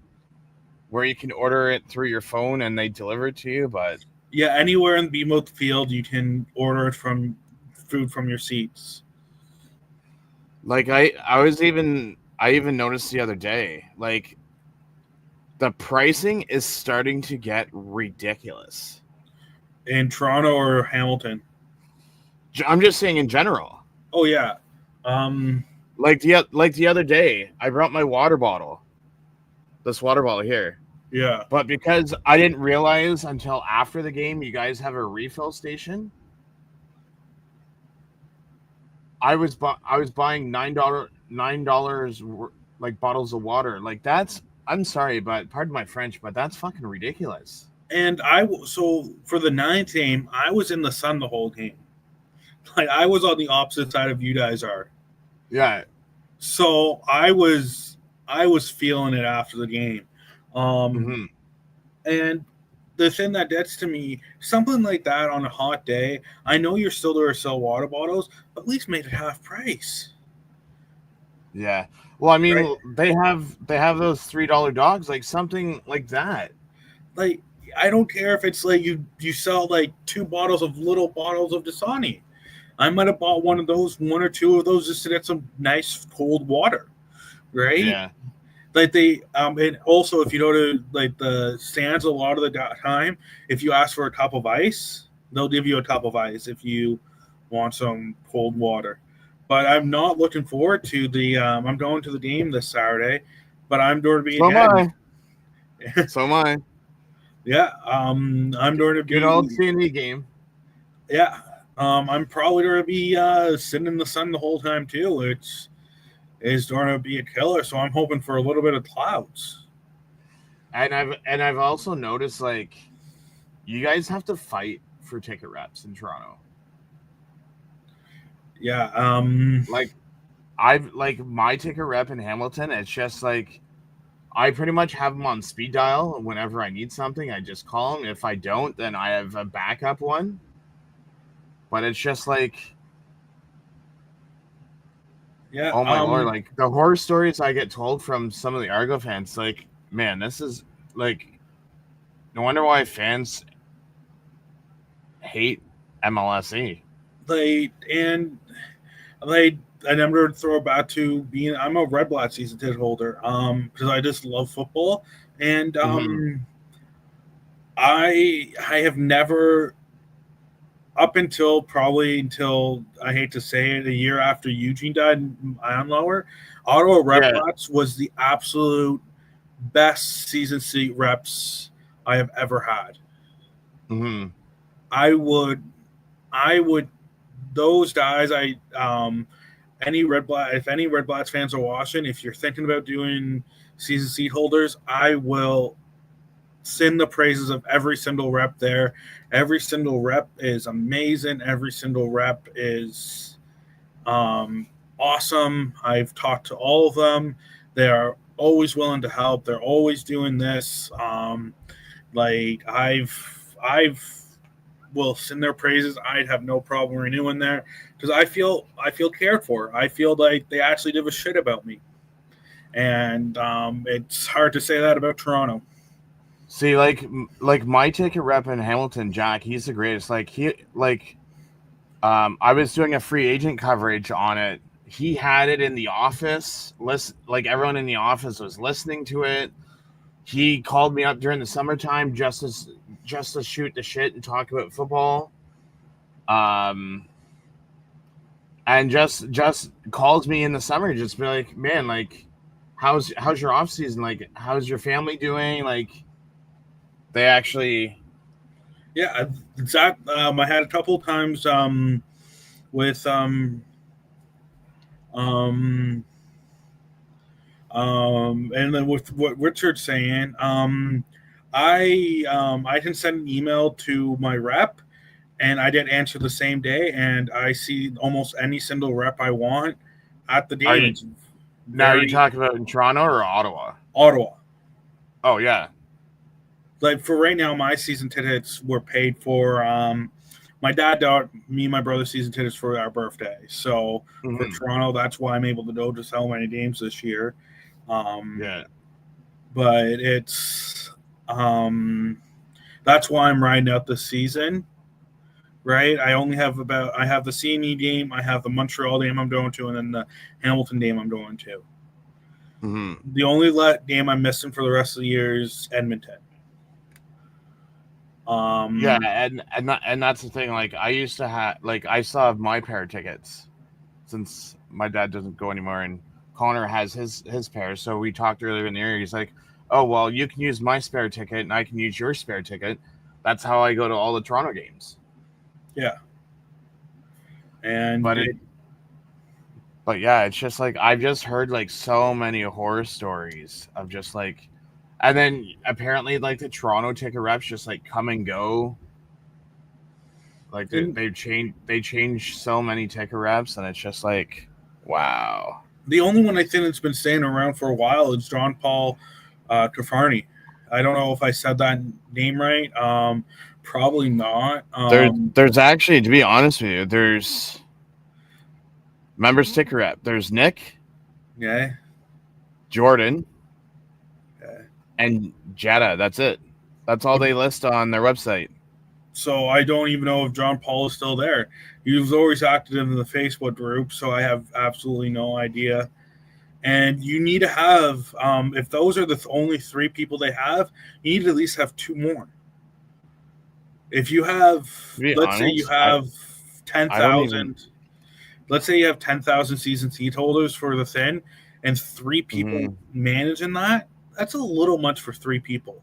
where you can order it through your phone and they deliver it to you. But Yeah, anywhere in BMO Field, you can order it from food from your seats. like I even noticed the other day, like the pricing is starting to get ridiculous. In Toronto or Hamilton. I'm just saying in general. Oh yeah. Um, Like the other day, I brought my water bottle. This water bottle here. yeah. But because I didn't realize until after the game you guys have a refill station, I was buying $9 like bottles of water. Like that's I'm sorry, but pardon my French, but that's fucking ridiculous. And so for the ninth game, I was in the sun the whole game. Like I was on the opposite side of you guys are. Yeah. So I was feeling it after the game. Um, Mm-hmm. and the thing that gets to me, something like that on a hot day, I know you're still there to sell water bottles, but at least make it half price. Yeah. Well, I Right? mean, they have those $3 dogs, like something like that. Like I don't care if it's like you sell like two bottles of little bottles of Dasani. I might have bought one of those, one or two of those, just to get some nice cold water, right? Yeah. Like they, and also if you go to like the stands a lot of the time, if you ask for a cup of ice, they'll give you a cup of ice if you want some cold water. But I'm not looking forward to the. I'm going to the game this Saturday, but I'm going to be So am again. I. So am I. Yeah, I'm going to Good old be. C&E game. Yeah, I'm probably going to be sitting in the sun the whole time too. It's is going to be a killer. So I'm hoping for a little bit of clouds. And I've also noticed like you guys have to fight for ticket reps in Toronto. Yeah. Like I've like my ticket rep in Hamilton, it's just like I pretty much have them on speed dial. Whenever I need something, I just call them. If I don't, then I have a backup one. But it's just like, Yeah. oh my lord, like the horror stories I get told from some of the Argo fans, like, man, this is like, no wonder why fans hate MLSE. They and they. And I'm going to throw it back to being. I'm a Red Black season ticket holder. Because I just love football, and Mm-hmm. I have never up until probably until I hate to say it, a year after Eugene died in Iron Lower, Ottawa Red Yeah. Blacks was the absolute best season seat reps I have ever had. Mm-hmm. I would, I would, those guys. Any Red Black, if any Red Blacks fans are watching, if you're thinking about doing season seat holders, I will sing the praises of every single rep there. Every single rep is amazing. Every single rep is awesome. I've talked to all of them. They are always willing to help. They're always doing this. Like I've will sing their praises. I'd have no problem renewing there because I feel cared for. I feel like they actually give a shit about me, and it's hard to say that about Toronto. See, like my ticket rep in Hamilton, Jack, he's the greatest. Like I was doing a free agent coverage on it. He had it in the office. Like everyone in the office was listening to it. He called me up during the summertime just to shoot the shit and talk about football. Um, and just calls me in the summer, just be like, man, like, how's your off season? Like, how's your family doing? Like, they actually, Yeah, that I had a couple times with um, and then with what Richard's saying, I can send an email to my rep, and I did answer the same day, and I see almost any single rep I want at the are game. you It's now? Are you very talking about in Toronto or Ottawa? Ottawa. Oh yeah. Like for right now, my season tickets were paid for my dad got me and my brother season tickets for our birthday. So for Toronto, that's why I'm able to go to so many games this year. Yeah. But it's that's why I'm riding out this season. Right, I have the CNE game, I have the Montreal game I'm going to, and then the Hamilton game I'm going to. The only game I'm missing for the rest of the year is Edmonton. Yeah, and that's the thing. Like I used to have, like I still have my pair of tickets since my dad doesn't go anymore, and Connor has his pair. So we talked earlier in the year. He's like, "Oh well, you can use my spare ticket, and I can use your spare ticket." That's how I go to all the Toronto games. Yeah. And but yeah, it's just like I've just heard like so many horror stories of just like, and then apparently like the Toronto ticket reps just like come and go. Like they changed so many ticket reps, and it's just like, wow. The only one I think that's been staying around for a while is John Paul Cafarni. I don't know if I said that name right. Probably not. There's actually, to be honest with you, there's members ticker rep. There's Nick, yeah, Jordan, yeah, and Jetta. That's it. That's all they list on their website. So I don't even know if John Paul is still there. He was always active in the Facebook group, so I have absolutely no idea. And you need to have, if those are the only 3 people they have, you need to at least have 2 more. If you have, let's say you have 10,000, let's say you have 10,000 season seat holders for the Thin, and 3 people managing that, that's a little much for 3 people.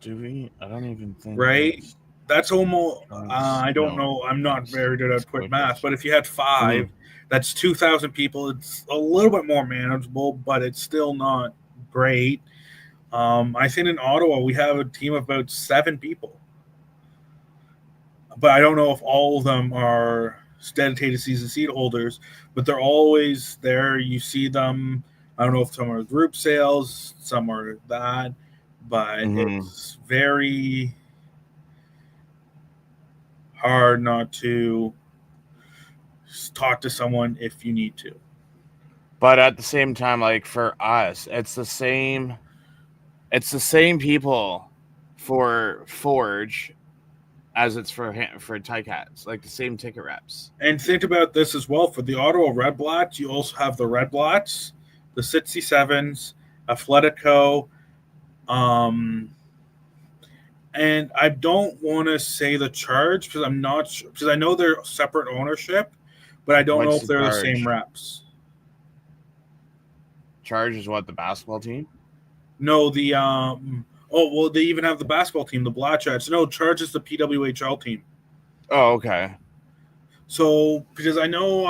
Do we? I don't even think. Right? That's almost, I don't know. I'm not very good at quick math, but if you had 5, that's 2,000 people. It's a little bit more manageable, but it's still not great. I think in Ottawa, we have a team of about 7 people. But I don't know if all of them are dedicated season seat holders, but they're always there. You see them. I don't know if some are group sales, some are that. But it's very hard not to talk to someone if you need to. But at the same time, like for us, it's the same people for Forge as it's for Ticats, like the same ticket reps. And think about this as well. For the Ottawa Red Blacks, you also have the Red Blacks, the 67s, Athletico, and I don't want to say the Charge because I'm not sure, because I know they're separate ownership, but I don't know if they're the same reps. Charge is what, the basketball team? No, the they even have the basketball team, the Blackhawks. No, Charge is the PWHL team. Oh, okay. So because I know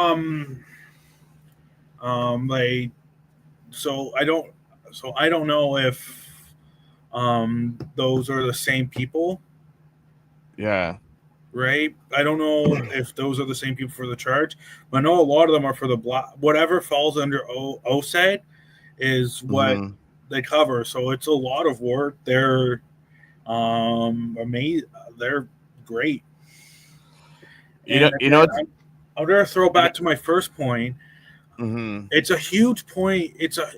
I don't know if those are the same people. Yeah. Right? I don't know if those are the same people for the Charge, but I know a lot of them are for the whatever falls under OSAD is what they cover. So it's a lot of work. They're amazing. They're great. I'm going to throw back to my first point. It's a huge point.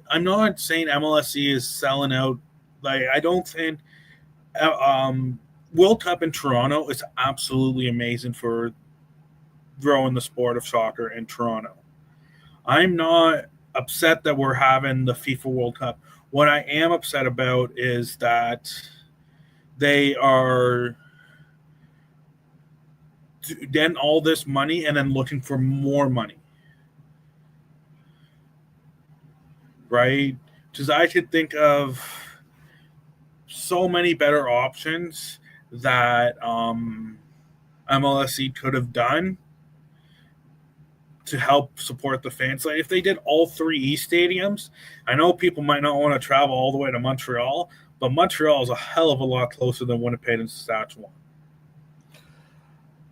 I'm not saying MLSE is selling out. Like I don't think World Cup in Toronto is absolutely amazing for growing the sport of soccer in Toronto. I'm not upset that we're having the FIFA World Cup. What I am upset about is that they are getting all this money and then looking for more money. Right? Because I could think of so many better options that MLSE could have done to help support the fans. Like if they did all 3 East stadiums, I know people might not want to travel all the way to Montreal, but Montreal is a hell of a lot closer than Winnipeg and Saskatchewan.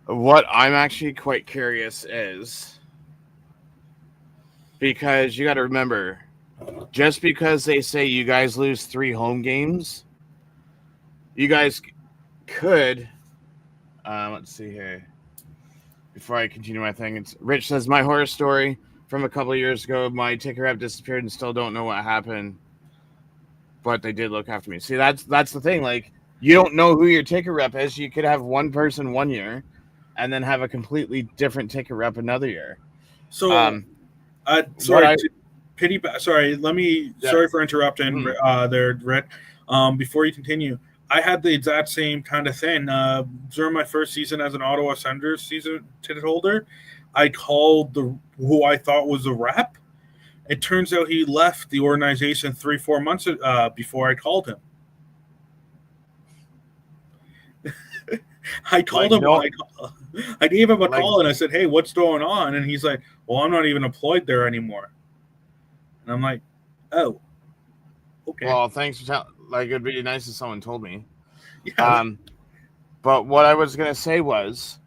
What I'm actually quite curious is, because you got to remember, just because they say you guys lose 3 home games, you guys could Let's see here. Before I continue my thing, it's Rich says my horror story from a couple of years ago. My ticker rep disappeared and still don't know what happened, but they did look after me. See, that's the thing. Like, you don't know who your ticker rep is. You could have one person one year, and then have a completely different ticker rep another year. So, sorry, sorry for interrupting there, Rick. Before you continue, I had the exact same kind of thing. During my first season as an Ottawa Senators season ticket holder, I called who I thought was the rep. It turns out he left the organization 3-4 months before I called him. I called him. I gave him a call and I said, "Hey, what's going on?" And he's like, "Well, I'm not even employed there anymore." And I'm like, "Oh, okay." Well, thanks for telling. Like, it'd be nice if someone told me. Yeah. But what I was gonna say was,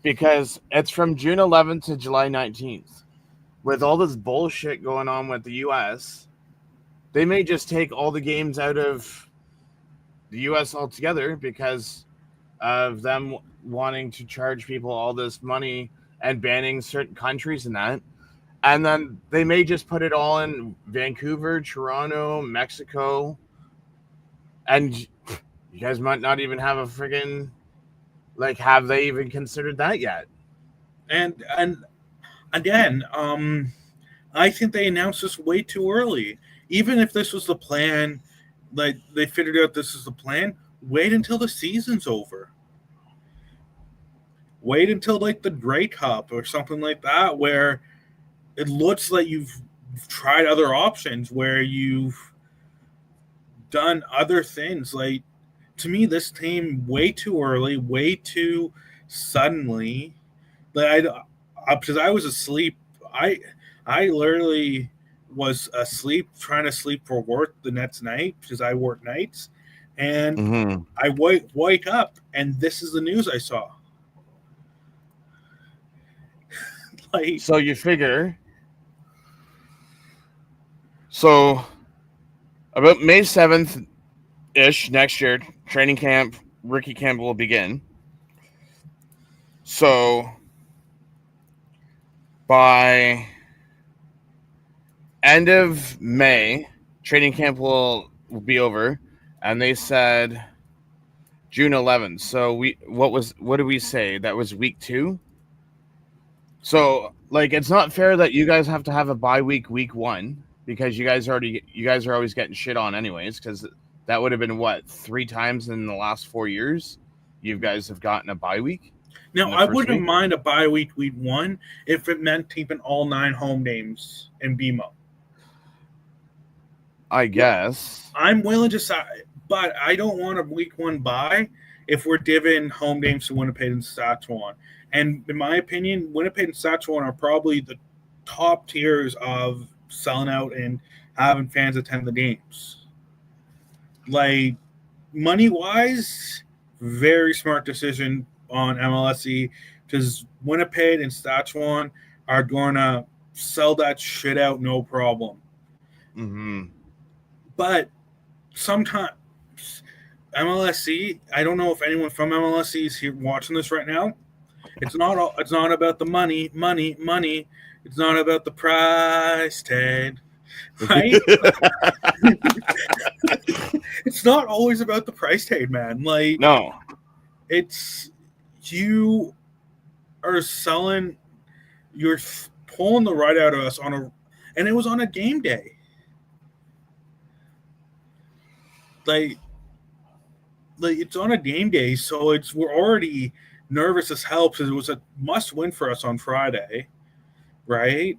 because it's from June 11th to July 19th, with all this bullshit going on with the U.S., they may just take all the games out of the U.S. altogether because of them wanting to charge people all this money and banning certain countries and that. And then they may just put it all in Vancouver, Toronto, Mexico. And you guys might not even have a friggin', like, have they even considered that yet? And again, I think they announced this way too early. Even if this was the plan, like they figured out this is the plan, wait until the season's over. Wait until like the Grey Cup or something like that, where it looks like you've tried other options, where you've done other things. Like, to me, this came way too early, way too suddenly. Like, because I was asleep. I literally was asleep, trying to sleep for work the next night because I work nights, and I wake up and this is the news I saw. Like, so you figure, so about May 7th ish next year, training camp, rookie camp will begin. So by end of May, training camp will be over, and they said June 11th. So what did we say? That was week 2. So, like, it's not fair that you guys have to have a bye week 1, because you guys are always getting shit on anyways, because that would have been what, 3 times in the last 4 years you guys have gotten a bye week. Now, I wouldn't mind a bye week 1 if it meant keeping all 9 home games in BMO. I guess I'm willing to side, but I don't want a week 1 bye if we're giving home games to Winnipeg and Saskatchewan. And in my opinion, Winnipeg and Saskatchewan are probably the top tiers of selling out and having fans attend the games. Like, money-wise, very smart decision on MLSE, because Winnipeg and Saskatchewan are going to sell that shit out no problem. But sometimes MLSE, I don't know if anyone from MLSE is here watching this right now. It's not about the money. It's not about the price tag, right? It's not always about the price tag, man. Like, no, it's, you are selling, you're pulling the right out of us and it was on a game day. Like it's on a game day, so we're already nervous as hell because it was a must win for us on Friday, right?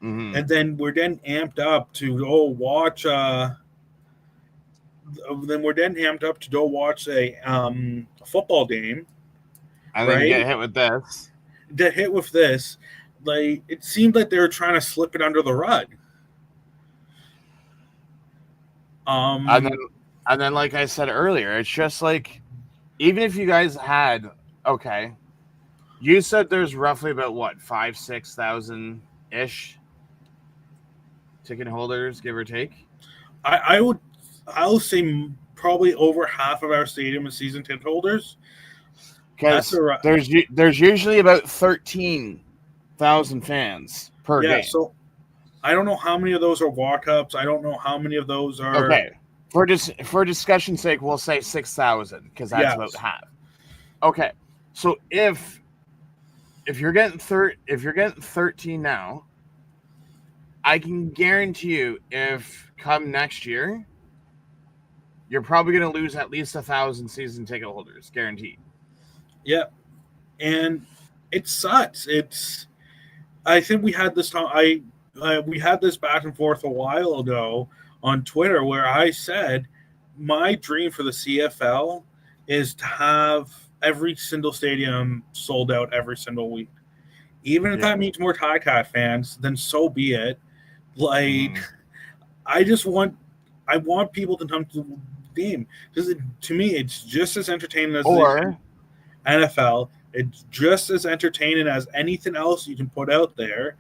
And then we're amped up to go watch. Then we're amped up to go watch a football game, and right? then you get hit with this. Get hit with this, like, it seemed like they were trying to slip it under the rug. And then, like I said earlier, it's just like, even if you guys had, okay, you said there's roughly about what, 5,000-6,000 ish ticket holders, give or take. I'll say probably over half of our stadium is season ticket holders. because there's usually about 13,000 fans per game. So I don't know how many of those are walk-ups. I don't know how many of those are. Okay, for discussion's sake, we'll say 6,000 because that's about half. Okay, so if you're getting 13 now, I can guarantee you, if come next year, you're probably going to lose at least 1,000 season ticket holders, guaranteed. Yeah, and it sucks. I think we had this time. We had this back and forth a while ago on Twitter where I said my dream for the CFL is to have every single stadium sold out every single week. Even if that means more Ticats fans, then so be it. Like, I want people to come to the game. Because to me, it's just as entertaining as the NFL. It's just as entertaining as anything else you can put out there.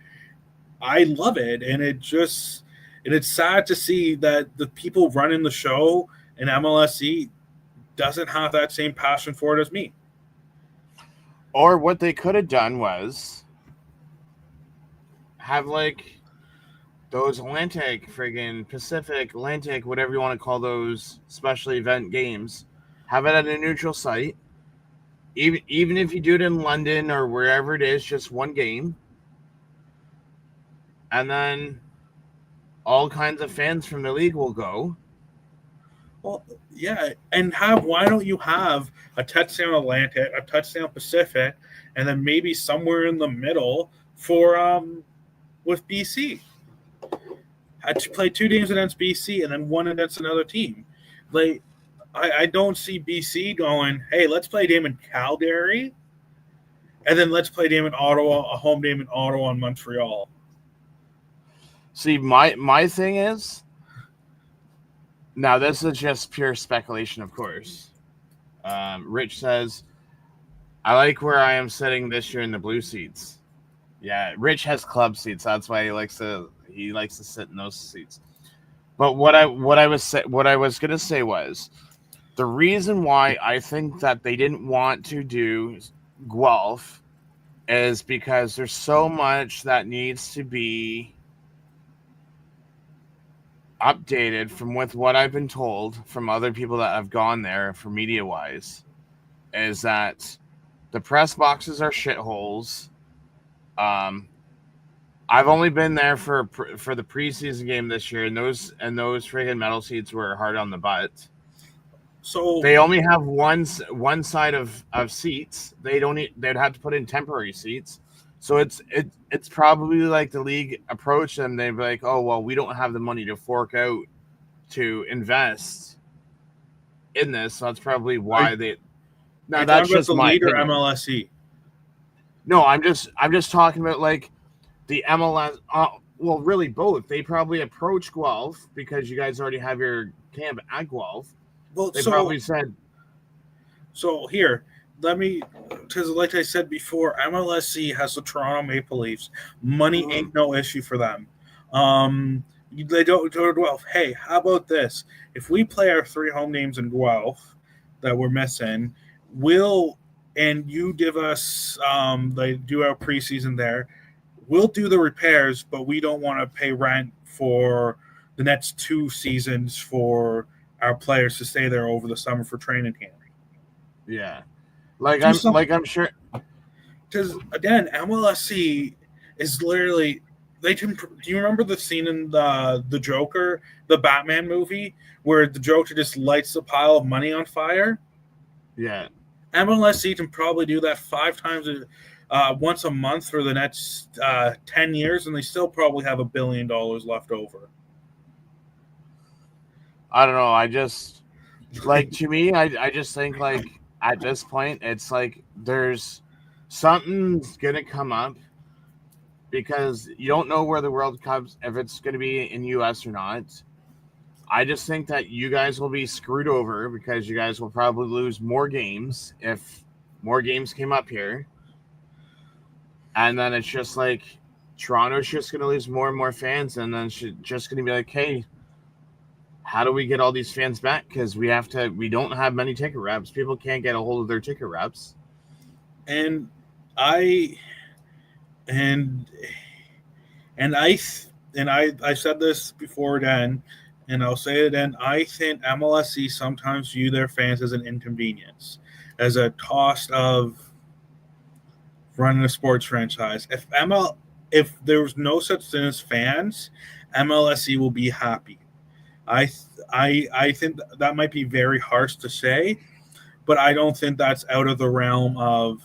I love it, and it's sad to see that the people running the show in MLSE doesn't have that same passion for it as me. Or what they could have done was have like those Atlantic, friggin' Pacific, Atlantic, whatever you want to call those special event games, have it at a neutral site. Even if you do it in London or wherever it is, just one game. And then all kinds of fans from the league will go. Well, yeah, and why don't you have a touchdown Atlantic, a touchdown Pacific, and then maybe somewhere in the middle for with BC? Had to play 2 games against BC and then one against another team. Like, I don't see BC going, hey, let's play a game in Calgary, and then let's play a game in Ottawa, a home game in Ottawa and Montreal. See, my thing is, now this is just pure speculation, of course. Rich says, I like where I am sitting this year in the blue seats. Yeah, Rich has club seats. That's why he likes to sit in those seats. But what I was gonna say was, the reason why I think that they didn't want to do Guelph is because there's so much that needs to be updated from with what I've been told from other people that have gone there for media wise, is that the press boxes are shitholes. I've only been there for the preseason game this year, and those friggin' metal seats were hard on the butt. So they only have one side of seats. They'd have to put in temporary seats. So it's probably like the league approached them. They'd be like, oh, well, we don't have the money to fork out to invest in this. So that's probably why they. Now that's just the my leader MLSE. No, I'm just talking about like the MLS. Well, really both. They probably approached Guelph because you guys already have your camp at Guelph. Well, they probably said. So here. Because like I said before, MLSE has the Toronto Maple Leafs. Money ain't no issue for them. They don't go to Guelph. Hey, how about this? If we play our 3 home games in Guelph that we're missing, and you give us they do our preseason there, we'll do the repairs, but we don't want to pay rent for the next 2 seasons for our players to stay there over the summer for training camp. Yeah. I'm sure, because again, MLSE is literally do you remember the scene in the Joker, the Batman movie, where the Joker just lights a pile of money on fire? Yeah, MLSE can probably do that 5 times once a month for the next 10 years, and they still probably have $1 billion left over. I don't know. I just to me, I just think like. At this point, it's like there's something's going to come up because you don't know where the World Cup's, if it's going to be in U.S. or not. I just think that you guys will be screwed over because you guys will probably lose more games if more games came up here. And then it's just like Toronto's just going to lose more and more fans, and then it's just going to be like, hey, how do we get all these fans back? Because we don't have many ticket reps. People can't get a hold of their ticket reps. and I and and I and I said this before then, and I'll say it again. I think MLSE sometimes view their fans as an inconvenience, as a cost of running a sports franchise. If there was no such thing as fans, MLSE will be happy. I think that might be very harsh to say, but I don't think that's out of the realm of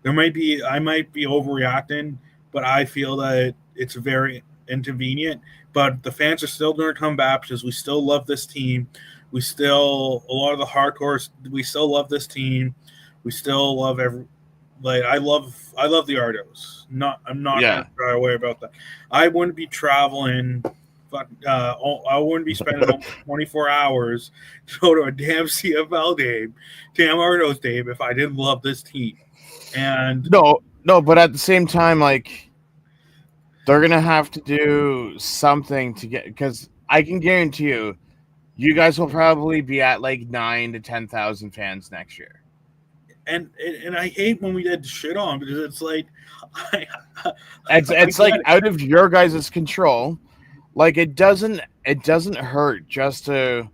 there might be I might be overreacting, but I feel that it's very inconvenient. But the fans are still going to come back because we still love this team. We still a lot of the hardcores. We still love this team. We still love every like I love the Ardos. Not I'm not going Yeah. to shy away about that. I wouldn't be traveling. I wouldn't be spending almost 24 hours to go to a damn CFL game, damn Ardos game if I didn't love this team. And No, but at the same time, like they're gonna have to do something to get because I can guarantee you guys will probably be at like 9 to 10,000 fans next year. and I hate when we did shit on because it's like I, It's like out of your guys' control. Like it doesn't hurt just to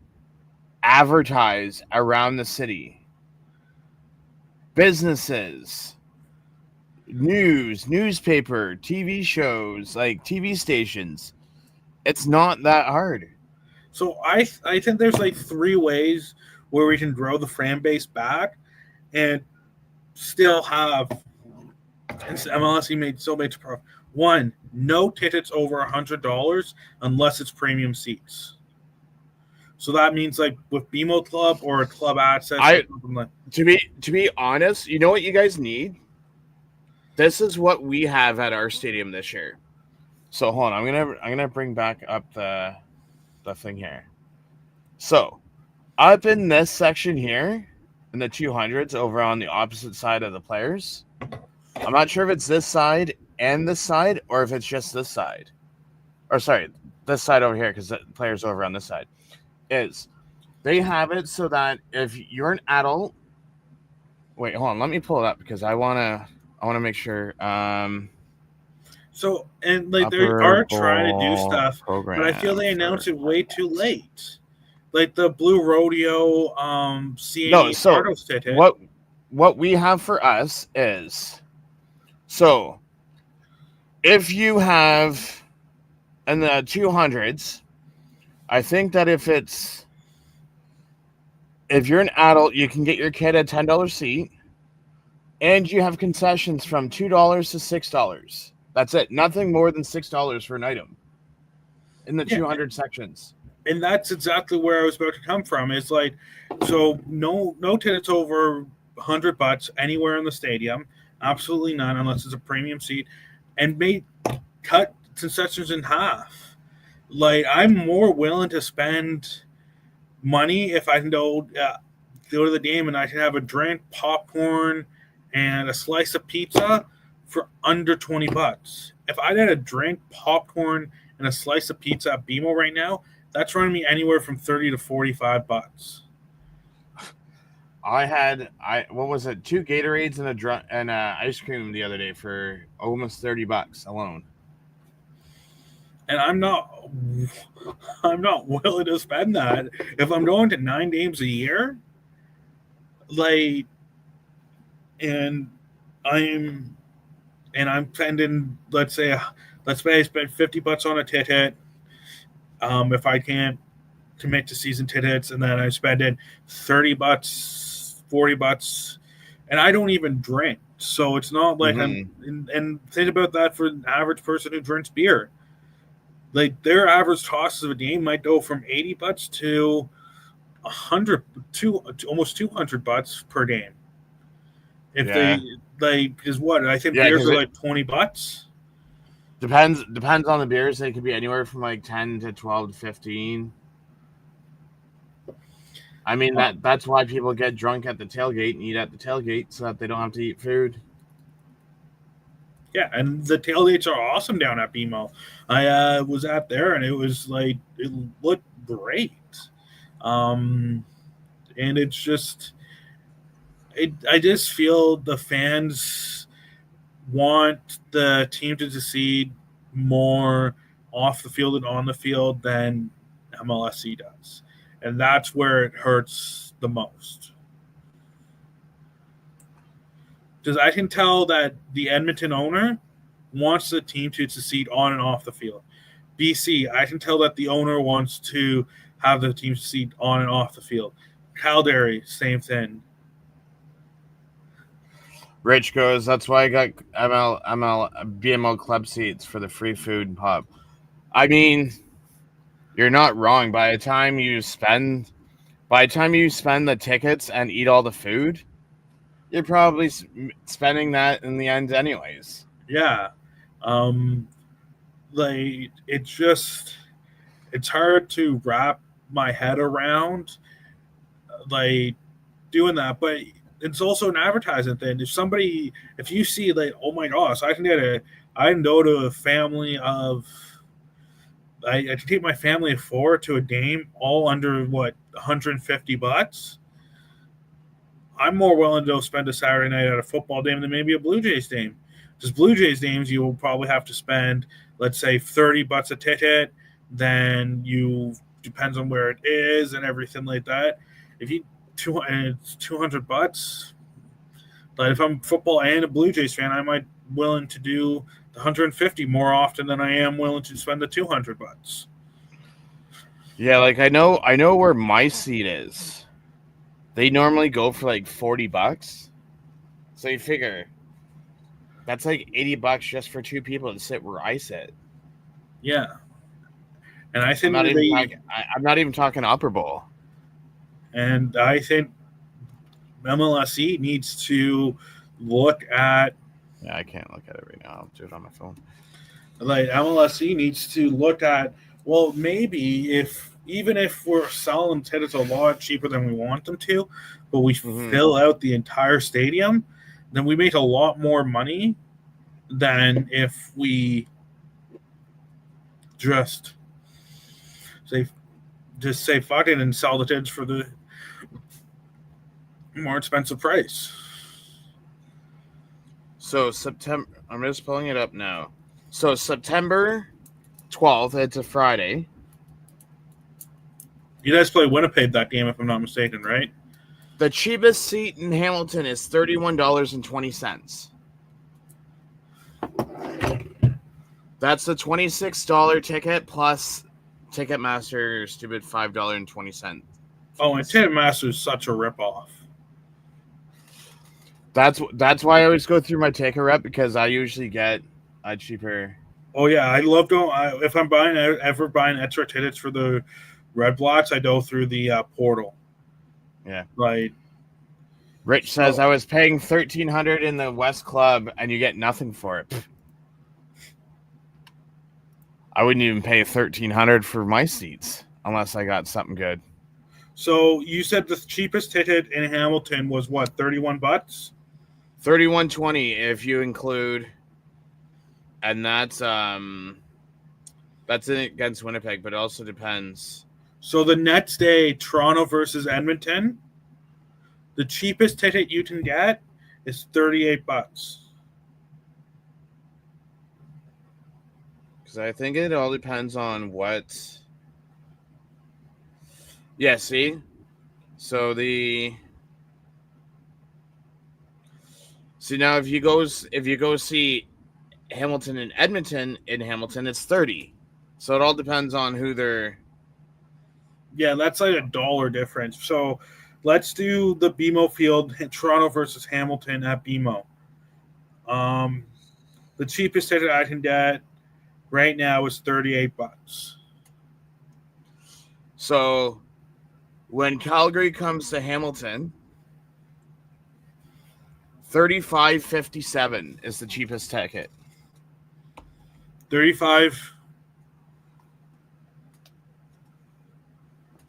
advertise around the city. Businesses, newspaper, TV shows, like TV stations. It's not that hard. So I think there's like three ways where we can grow the fan base back and still have MLSE made so much profit. One, no tickets over $100 unless it's premium seats. So that means like with BMO Club or a club access or something like. To be honest, you know what you guys need? This is what we have at our stadium this year. So hold on, I'm gonna bring back up the thing here. So up in this section here, in the 200s, over on the opposite side of the players. I'm not sure if it's this side and this side, or if it's just this side. Or sorry, this side over here, because the players over on this side. Is they have it so that if you're an adult, wait, hold on, let me pull it up because I wanna make sure. So and like they are trying to do stuff, but I feel they announced it way too late. Like the Blue Rodeo, no. So what we have for us is so if you have in the 200s, I think that if you're an adult, you can get your kid a $10 seat, and you have concessions from $2 to $6. That's it. Nothing more than $6 for an item in the 200 sections. And that's exactly where I was about to come from. It's like, so no tickets over $100 anywhere in the stadium. Absolutely none unless it's a premium seat, and cut concessions in half. Like I'm more willing to spend money if I can go to the game and I can have a drink, popcorn, and a slice of pizza for under $20. If I had a drink, popcorn, and a slice of pizza at BMO right now, that's running me anywhere from $30 to $45. What was it? 2 Gatorades and ice cream the other day for almost $30 alone. And I'm not willing to spend that if I'm going to 9 games a year. Like, and I'm spending, let's say I spend $50 on a ticket. If I can't commit to season tickets, and then I spend in $30, $40, and I don't even drink. So it's not like and think about that for an average person who drinks beer. Like their average cost of a game might go from $80 to to almost $200 per game. If they is what I think beers are like $20. Depends on the beers. They could be anywhere from like 10 to 12 to 15. I mean that's why people get drunk at the tailgate and eat at the tailgate so that they don't have to eat food. Yeah, and the tailgates are awesome down at BMO. I was out there and it was like it looked great. And it's just I just feel the fans want the team to succeed more off the field and on the field than MLSE does. And that's where it hurts the most. Because I can tell that the Edmonton owner wants the team to succeed on and off the field. BC, I can tell that the owner wants to have the team succeed on and off the field. Calgary, same thing. Rich goes, that's why I got BMO club seats for the free food pub. I mean, you're not wrong. By the time you spend the tickets and eat all the food, you're probably spending that in the end anyways. Yeah. Like, it's hard to wrap my head around, like, doing that. But it's also an advertising thing. If you see, like, oh my gosh, I can go to a family of, I can take my family of 4 to a game, all under what, $150. I'm more willing to go spend a Saturday night at a football game than maybe a Blue Jays game. Because Blue Jays games, you will probably have to spend, let's say, $30 a ticket. Then depends on where it is and everything like that. If you it's $200. But if I'm football and a Blue Jays fan, I might willing to do the 150 more often than I am willing to spend the $200. Yeah, like I know where my seat is. They normally go for like $40. So you figure that's like $80 just for 2 people to sit where I sit. Yeah. And I think I'm not even talking Upper Bowl. And I think MLSE needs to look at. Yeah, I can't look at it right now. I'll do it on my phone. Like, MLSE needs to look at, well, maybe even if we're selling tickets a lot cheaper than we want them to, but we fill out the entire stadium, then we make a lot more money than if we just say fuck it and sell the tickets for the more expensive price. So September, I'm just pulling it up now. So September 12th, it's a Friday. You guys play Winnipeg that game, if I'm not mistaken, right? The cheapest seat in Hamilton is $31.20. That's the $26 ticket plus Ticketmaster stupid $5.20. Oh, and Ticketmaster is such a ripoff. That's why I always go through my Ticket Rep, because I usually get a cheaper. Oh yeah, I love going. If I'm ever buying extra tickets for the Red Blocks, I go through the portal. Yeah, right. Rich says I was paying $1,300 in the West Club, and you get nothing for it. I wouldn't even pay $1,300 for my seats unless I got something good. So you said the cheapest ticket in Hamilton was what, $31? $31.20 if you include, and that's against Winnipeg, but it also depends. So the next day, Toronto versus Edmonton, the cheapest ticket you can get is $38. Because I think it all depends on what. Yeah, see? So now if you go see Hamilton and Edmonton in Hamilton, it's $30. So it all depends on who they're. Yeah, that's like $1 difference. So let's do the BMO Field, Toronto versus Hamilton at BMO. The cheapest ticket I can get right now is $38. So when Calgary comes to Hamilton, $35.57 is the cheapest ticket. $35.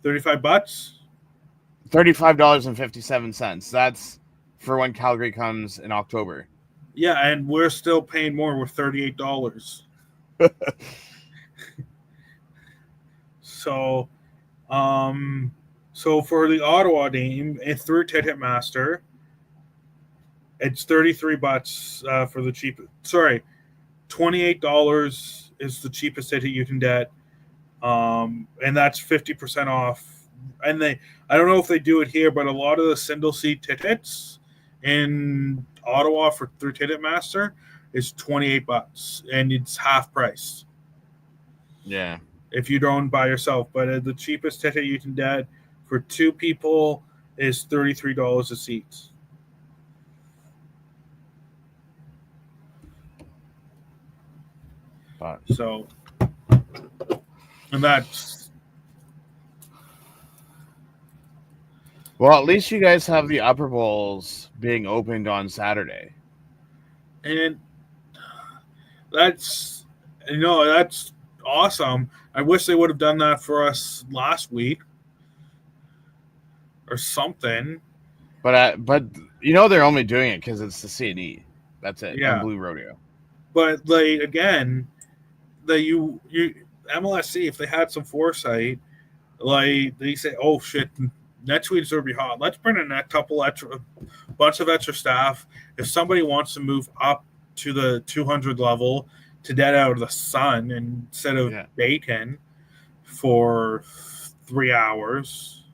$35.57. That's for when Calgary comes in October. Yeah, and we're still paying more with $38. So for the Ottawa game, it's through Ticketmaster. It's $33 for the cheapest. Sorry, $28 is the cheapest ticket you can get, and that's 50% off. And I don't know if they do it here, but a lot of the single seat tickets in Ottawa through Ticketmaster is $28, and it's half price. Yeah. If you don't by yourself, but the cheapest ticket you can get for two people is $33 a seat. But So, and that's well, at least you guys have the upper bowls being opened on Saturday. and that's that's awesome. I wish they would have done that for us last week or something. But they're only doing it because it's the CNE. That's it. Yeah. And Blue Rodeo. But like again, you MLSE, if they had some foresight, like they say, oh shit, next week's gonna be hot. Let's bring in bunch of extra staff. If somebody wants to move up to the 200 level to get out of the sun instead of bacon for 3 hours.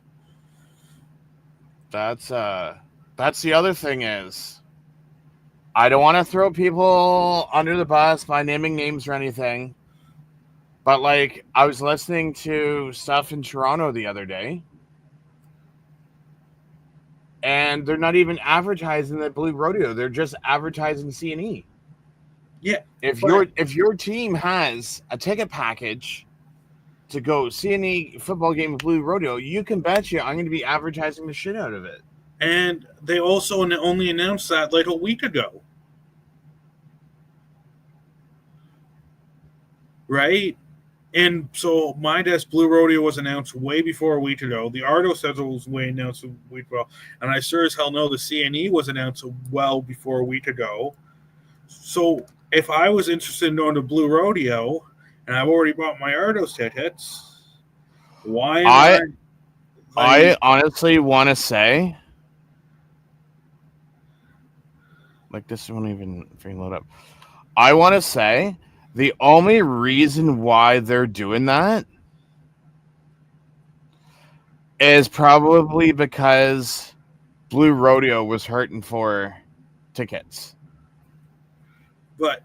That's the other thing is, I don't want to throw people under the bus by naming names or anything, but like I was listening to stuff in Toronto the other day, and they're not even advertising the Blue Rodeo; they're just advertising CNE. Yeah, if your team has a ticket package to go CNE football game with Blue Rodeo, you can bet you I'm going to be advertising the shit out of it. And they also only announced that like a week ago. Right? And so my desk Blue Rodeo was announced way before a week ago. The Ardo schedule was announced a week ago. And I sure as hell know the CNE was announced well before a week ago. So if I was interested in going to Blue Rodeo and I've already bought my Ardo tickets, why am I honestly want to say, like, this won't even freaking load up. I want to say the only reason why they're doing that is probably because Blue Rodeo was hurting for tickets. But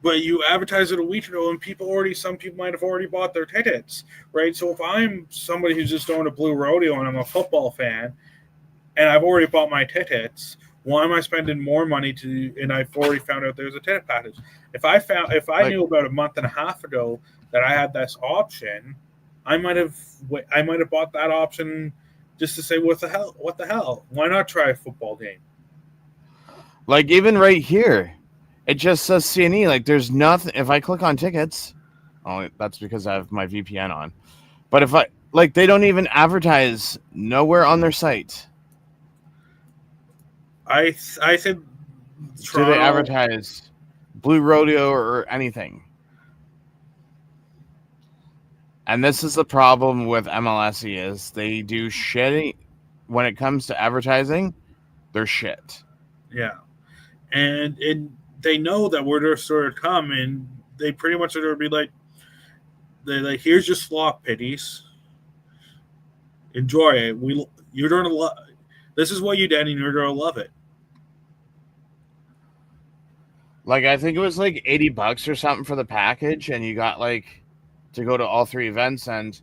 but you advertised it a week ago, and some people might have already bought their tickets, right? So if I'm somebody who's just going to Blue Rodeo and I'm a football fan, and I've already bought my tickets, why am I spending more money and I've already found out there's a ticket package? If I knew about a month and a half ago that I had this option, I might have bought that option just to say, what the hell? Why not try a football game? Like, even right here, it just says CNE. Like, there's nothing. If I click on tickets, that's because I have my VPN on. But if they don't even advertise nowhere on their site. I think Toronto, do they advertise Blue Rodeo or anything? And this is the problem with MLSE is they do shit when it comes to advertising. They're shit. Yeah, and they know that we're sort of come, and they pretty much are going to be like, here's your slop pitties. Enjoy it. You're going to love. This is what you did, and you're going to love it. Like, I think it was like $80 or something for the package, and you got like to go to all three events. And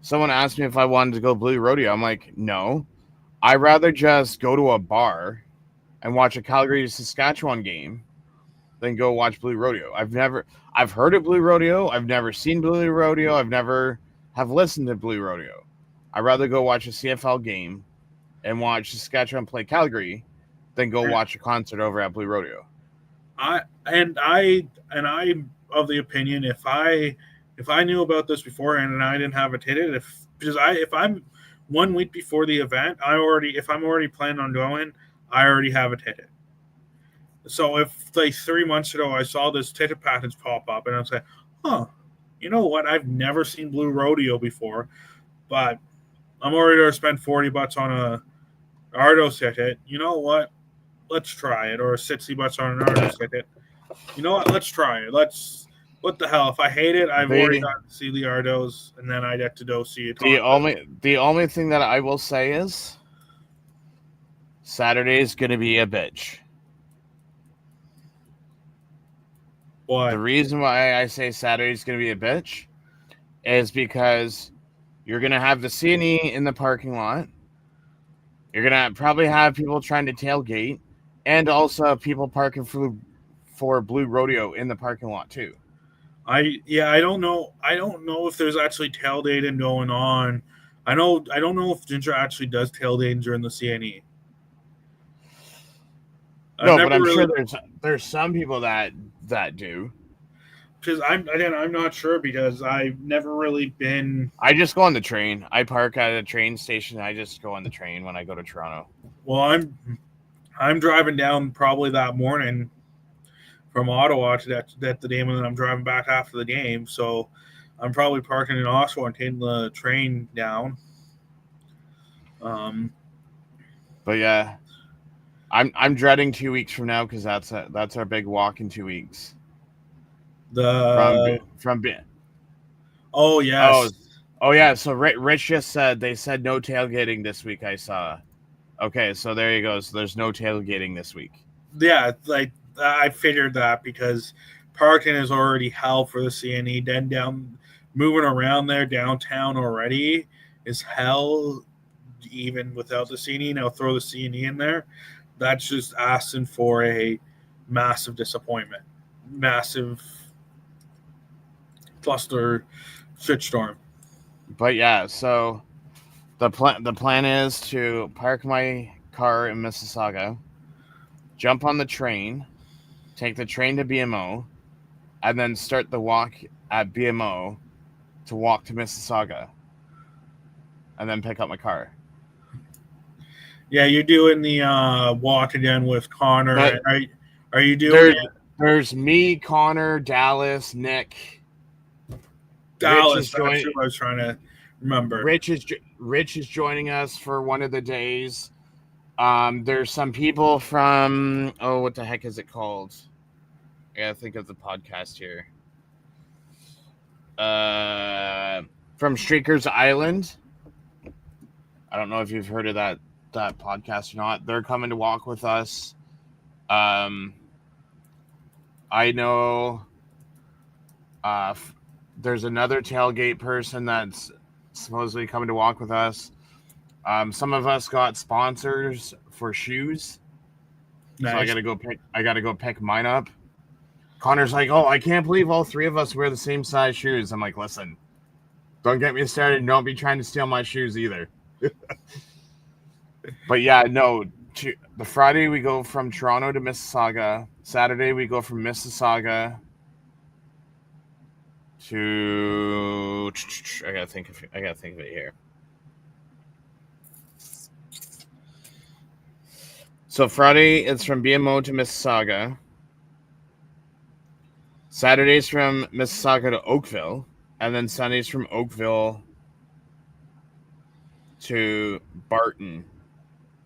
someone asked me if I wanted to go Blue Rodeo. I'm like, no, I'd rather just go to a bar and watch a Calgary Saskatchewan game than go watch Blue Rodeo. I've heard of Blue Rodeo. I've never seen Blue Rodeo. I've never have listened to Blue Rodeo. I'd rather go watch a CFL game and watch Saskatchewan play Calgary than go watch a concert over at Blue Rodeo. I'm of the opinion if I knew about this beforehand and I didn't have a ticket, if I'm 1 week before the event, if I'm already planning on going, I already have a ticket. So if like 3 months ago I saw this ticket package pop up and I was like, you know what? I've never seen Blue Rodeo before, but I'm already going to spend $40 Ardo ticket. You know what? Let's try it. Or $60 on an Ardo ticket. You know what? Let's try it. What the hell? If I hate it, I've already The got to see the Ardos, and then I'd have to go see it. the only thing that I will say is Saturday is going to be a bitch. What? The reason why I say Saturday is going to be a bitch is because you're going to have the CNE in the parking lot. You're going to probably have people trying to tailgate, and also people parking for Blue Rodeo in the parking lot too. I don't know. I don't know if there's actually tailgating going on. I don't know if Ginger actually does tailgating during the CNE. No, but I'm sure there's some people that do. Because I'm not sure because I've never really been. I just go on the train. I park at a train station. I just go on the train when I go to Toronto. Well, I'm driving down probably that morning from Ottawa to that the game, and then I'm driving back after the game. So I'm probably parking in Oshawa and taking the train down. But yeah, I'm dreading 2 weeks from now because that's our big walk in 2 weeks. From Oh yes. Oh yeah. So Rich just said they said no tailgating this week. I saw. Okay, so there you go. So there's no tailgating this week. Yeah, like I figured that because parking is already hell for the CNE. Then moving around there downtown already is hell, even without the CNE. Now throw the CNE in there. That's just asking for a massive disappointment, massive cluster shitstorm. But yeah, so the plan is to park my car in Mississauga, jump on the train, take the train to BMO, and then start the walk at BMO to walk to Mississauga, and then pick up my car. Yeah, you're doing the walk again with Connor. But are you doing it? There's me, Connor, Dallas, Nick. Dallas. That's who I was trying to remember. Rich is joining us for one of the days. There's some people from what the heck is it called? I gotta think of the podcast here. From Streakers Island. I don't know if you've heard of that podcast or not. They're coming to walk with us. I know there's another tailgate person that's supposedly coming to walk with us. Some of us got sponsors for shoes. Nice. So I gotta go pick mine up. Connor's like, oh, I can't believe all three of us wear the same size shoes. I'm like, listen, don't get me started. Don't be trying to steal my shoes either. But yeah, no. The Friday we go from Toronto to Mississauga. Saturday we go from Mississauga to. I gotta think of it here. So Friday it's from BMO to Mississauga. Saturday's from Mississauga to Oakville, and then Sunday's from Oakville to Barton,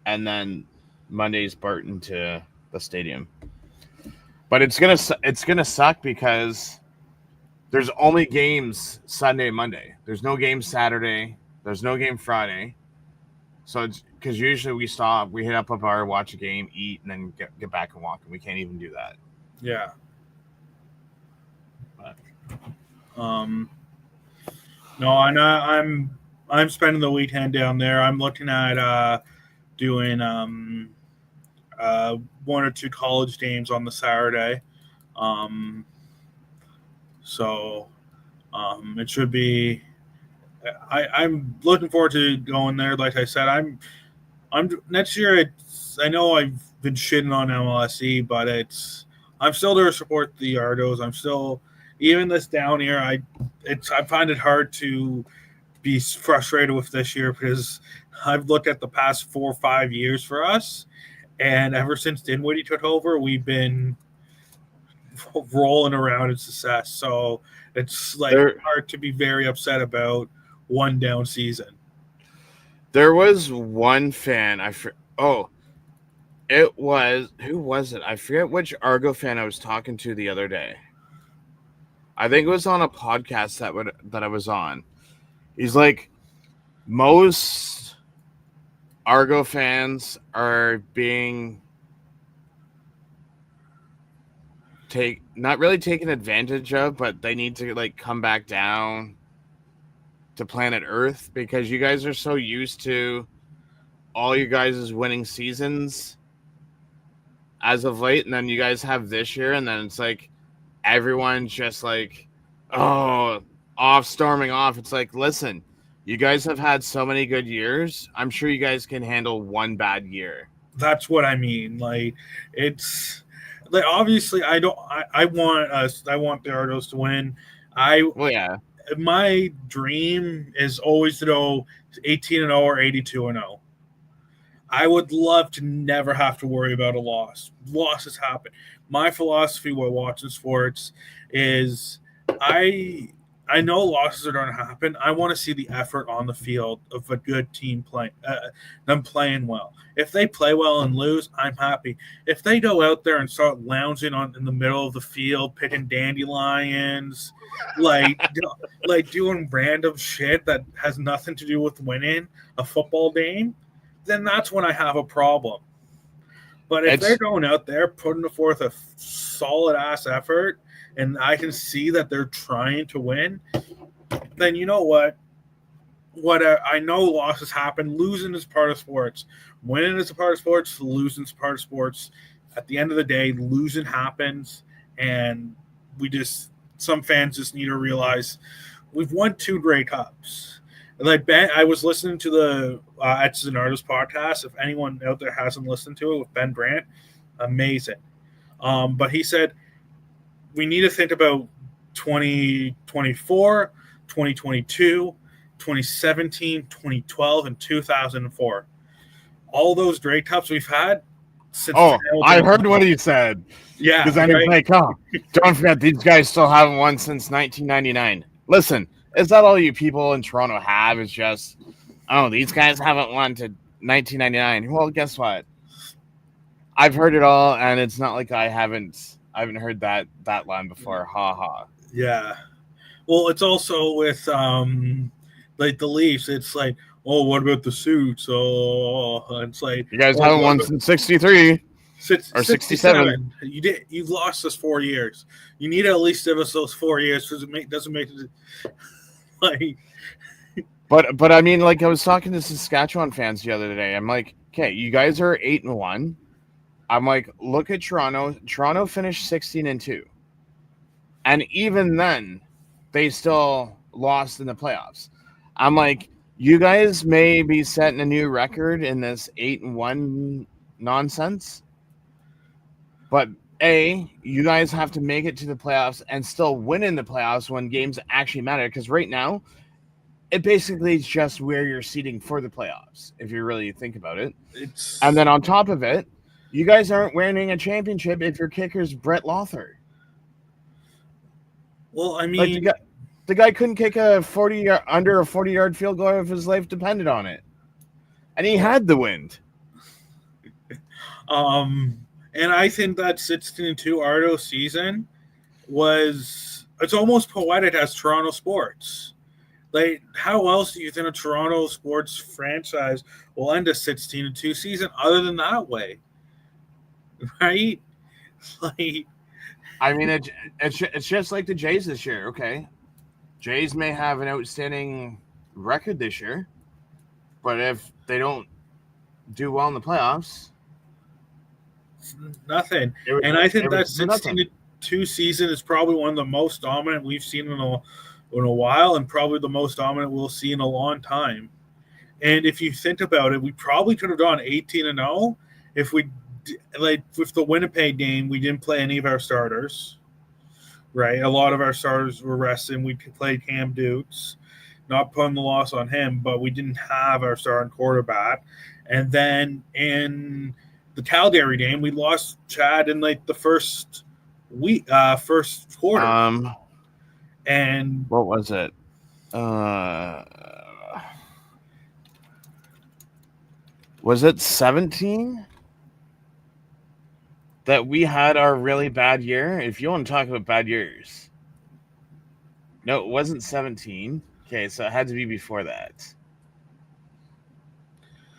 and then Monday's Barton to the stadium. But it's gonna suck because there's only games Sunday, Monday. There's no game Saturday. There's no game Friday. So it's because usually we stop, we hit up a bar, watch a game, eat, and then get back and walk, and we can't even do that. Yeah. No, I'm spending the weekend down there. I'm looking at doing one or two college games on the Saturday. So it should be. I'm looking forward to going there. Like I said, I'm next year. I know I've been shitting on MLSE, but I'm still there to support the Ardos. I'm still. Even this down here, I find it hard to be frustrated with this year because I've looked at the past 4 or 5 years for us, and ever since Dinwiddie took over, we've been rolling around in success. So it's hard to be very upset about one down season. There was one fan Oh, it was who was it? I forget which Argo fan I was talking to the other day. I think it was on a podcast that I was on. He's like, most Argo fans are being not really taken advantage of, but they need to like come back down to planet Earth because you guys are so used to all you guys' winning seasons as of late, and then you guys have this year, and then it's like everyone's just like, oh, storming off. It's like, listen, you guys have had so many good years. I'm sure you guys can handle one bad year. That's what I mean. Like, it's like obviously I want us. I want the Argos to win. Well, yeah. My dream is always to go 18-0 or 82-0. I would love to never have to worry about a loss. Losses happen. My philosophy while watching sports is I know losses are going to happen. I want to see the effort on the field of a good team playing, them playing well. If they play well and lose, I'm happy. If they go out there and start lounging in the middle of the field, picking dandelions, like doing random shit that has nothing to do with winning a football game, then that's when I have a problem. But if they're going out there putting forth a solid ass effort, and I can see that they're trying to win, then you know what? I know losses happen. Losing is part of sports. Winning is a part of sports. Losing is part of sports. At the end of the day, losing happens, and some fans just need to realize we've won 2 Grey Cups. Like Ben, I was listening to the It's an Artist podcast. If anyone out there hasn't listened to it with Ben Brandt, amazing. But he said we need to think about 2024, 2022, 2017, 2012, and 2004. All those Grey Cups we've had since. Oh, I heard what he said. Yeah. Because then he's like, oh, don't forget, these guys still haven't won since 1999. Listen, is that all you people in Toronto have? Is just, oh, these guys haven't won to 1999. Well, guess what? I've heard it all, and it's not like I haven't heard that line before. Ha ha. Yeah. Well, it's also with like the Leafs. It's like, oh, what about the suits? Oh, it's like you guys haven't won since '63 or '67. You've lost us 4 years. You need to at least give us those 4 years because it doesn't make it like. But I mean, like I was talking to Saskatchewan fans the other day. I'm like, okay, you guys are 8-1. I'm like, look at Toronto. Toronto finished 16-2, and even then, they still lost in the playoffs. I'm like, you guys may be setting a new record in this 8-1 nonsense, but you guys have to make it to the playoffs and still win in the playoffs when games actually matter. Because right now, it basically is just where you're seating for the playoffs, if you really think about it. And then on top of it, you guys aren't winning a championship if your kicker's Brett Lothar. Well, I mean, like the guy couldn't kick a 40-yard field goal if his life depended on it, and he had the wind. And I think that 16-2 Ardo season it's almost poetic as Toronto sports. Like, how else do you think a Toronto sports franchise will end a 16-2 season other than that way? Right? Like, I mean, it's just like the Jays this year. Okay, Jays may have an outstanding record this year, but if they don't do well in the playoffs, nothing. And I think that 16-2 season is probably one of the most dominant we've seen in a while, and probably the most dominant we'll see in a long time. And if you think about it, we probably could have gone 18-0 if we, like with the Winnipeg game, we didn't play any of our starters, right? A lot of our starters were resting. We played Cam Dukes, not putting the loss on him, but we didn't have our starting quarterback. And then in the Calgary game, we lost Chad in like the first quarter. And what was it? Was it 17 that we had our really bad year? If you want to talk about bad years. No, it wasn't 17. Okay, so it had to be before that.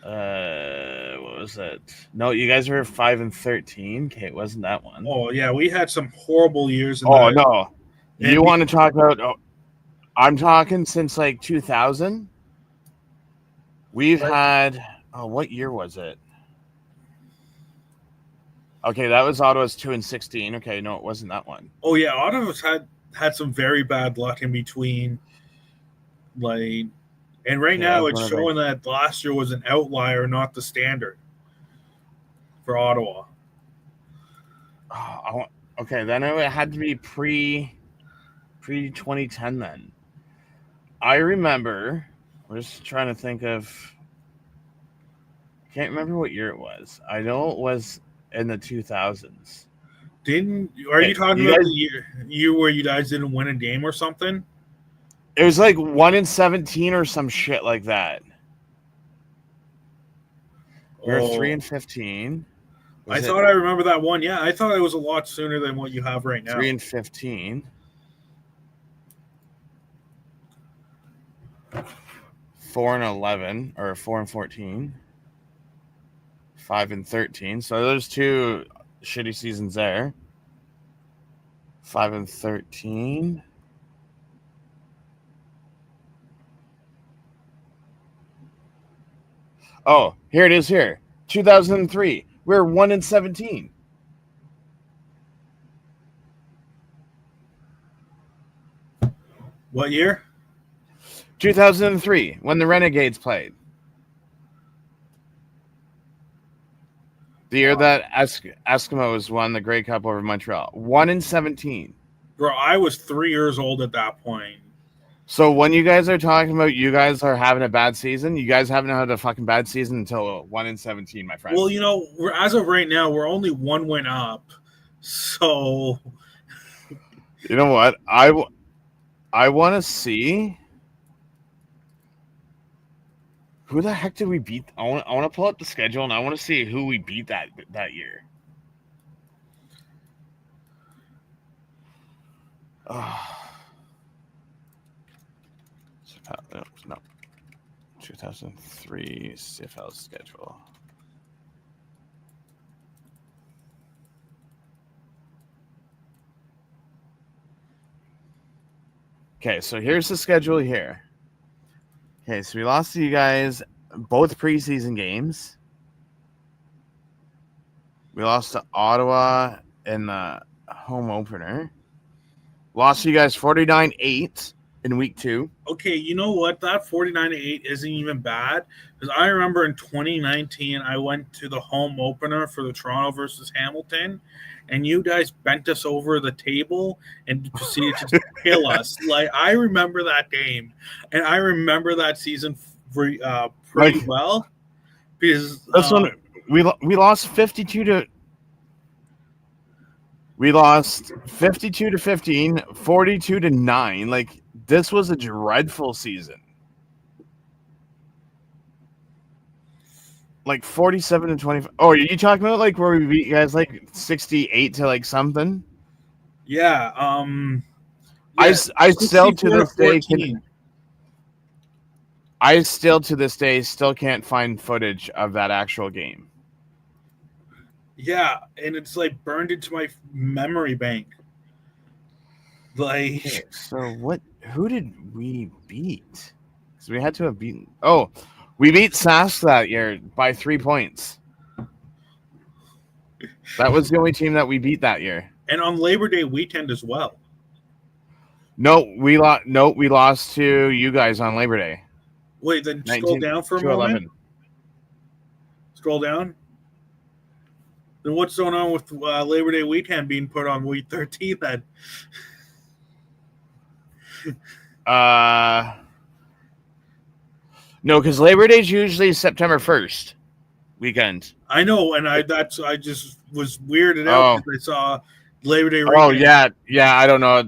What was it? No, you guys were 5-13. Okay, it wasn't that one. Oh yeah, we had some horrible years. Oh no, you want to talk about? Oh, I'm talking since like 2000. We've had. Oh, what year was it? Okay, that was Ottawa's 2-16. Okay, no, it wasn't that one. Oh yeah, Ottawa's had some very bad luck in between. Like, and right now it's showing that last year was an outlier, not the standard for Ottawa. Okay, then it had to be pre 2010 then. I remember, I'm just trying to think of, can't remember what year it was. I know it was in the 2000s. Are you talking about the year where you guys didn't win a game or something? It was like 1-17 or some shit like that. We were 3-15. I thought I remember that one. Yeah, I thought it was a lot sooner than what you have right now. 3-15. 4-11 or 4-14. 5-13. So there's 2 shitty seasons there. 5-13. Oh, here it is here. 2003. We're 1-17. What year? 2003, when the Renegades played. The year that Eskimos won the Grey Cup over Montreal. 1-17. Bro, I was 3 years old at that point. So when you guys are talking about you guys are having a bad season, you guys haven't had a fucking bad season until 1-17, my friend. Well, you know, as of right now, we're only 1 win up. So, you know what? I want to see who the heck did we beat. I want to pull up the schedule and I want to see who we beat that year. No. 2003 CFL schedule. Okay, so here's the schedule here. Okay, so we lost to you guys both preseason games. We lost to Ottawa in the home opener. Lost to you guys 49-8 in week 2. Okay, you know what? That 49-8 isn't even bad. Because I remember in 2019, I went to the home opener for the Toronto versus Hamilton, and you guys bent us over the table and proceeded to kill us. Like, I remember that game, and I remember that season pretty well. Because this one, we lost 52 to. We lost 52-15, 42-9. Like, this was a dreadful season. Like 47-25. Oh, are you talking about like where we beat you guys like 68 to like something? Yeah. I still to this day I still to this day still can't find footage of that actual game. Yeah, and it's like burned into my memory bank. Like, okay, so who did we beat? Because we had to have beaten. Oh, we beat Sask that year by 3 points. That was the only team that we beat that year. And on Labor Day weekend as well. No, we lost to you guys on Labor Day. Wait, then scroll down for a moment. Scroll down. Then what's going on with Labor Day weekend being put on week 13 then? No, because Labor Day is usually September 1st weekend. I know, and I just was weirded out because I saw Labor Day weekend. Oh yeah. I don't know.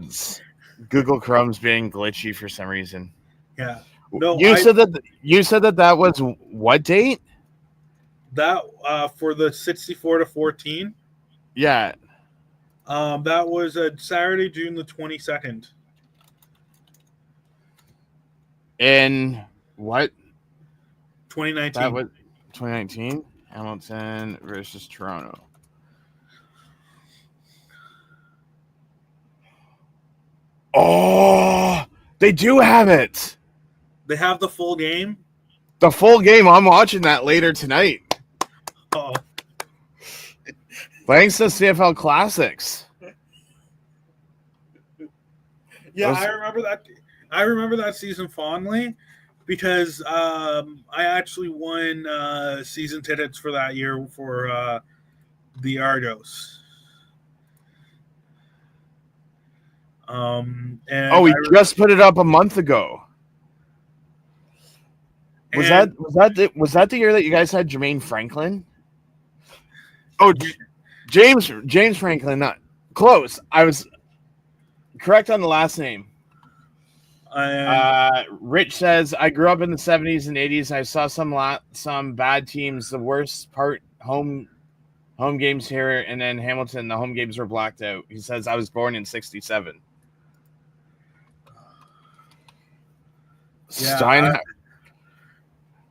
Google Chrome's being glitchy for some reason. Yeah. No, you said that was what date? That for the 64-14. Yeah. That was Saturday, June the 22nd. In what? 2019. That was 2019. Hamilton versus Toronto. Oh, they do have it. They have the full game. The full game. I'm watching that later tonight. Oh. Thanks to CFL Classics. Yeah, I remember that. I remember that season fondly because I actually won season tickets for that year for the Argos. And we just put it up a month ago. Was that the year that you guys had Jermaine Franklin? Oh, James Franklin, not close. I was correct on the last name. Rich says, I grew up in the 70s and 80s. I saw some bad teams. The worst part, home games here, and then Hamilton, the home games were blacked out. He says, I was born in 67.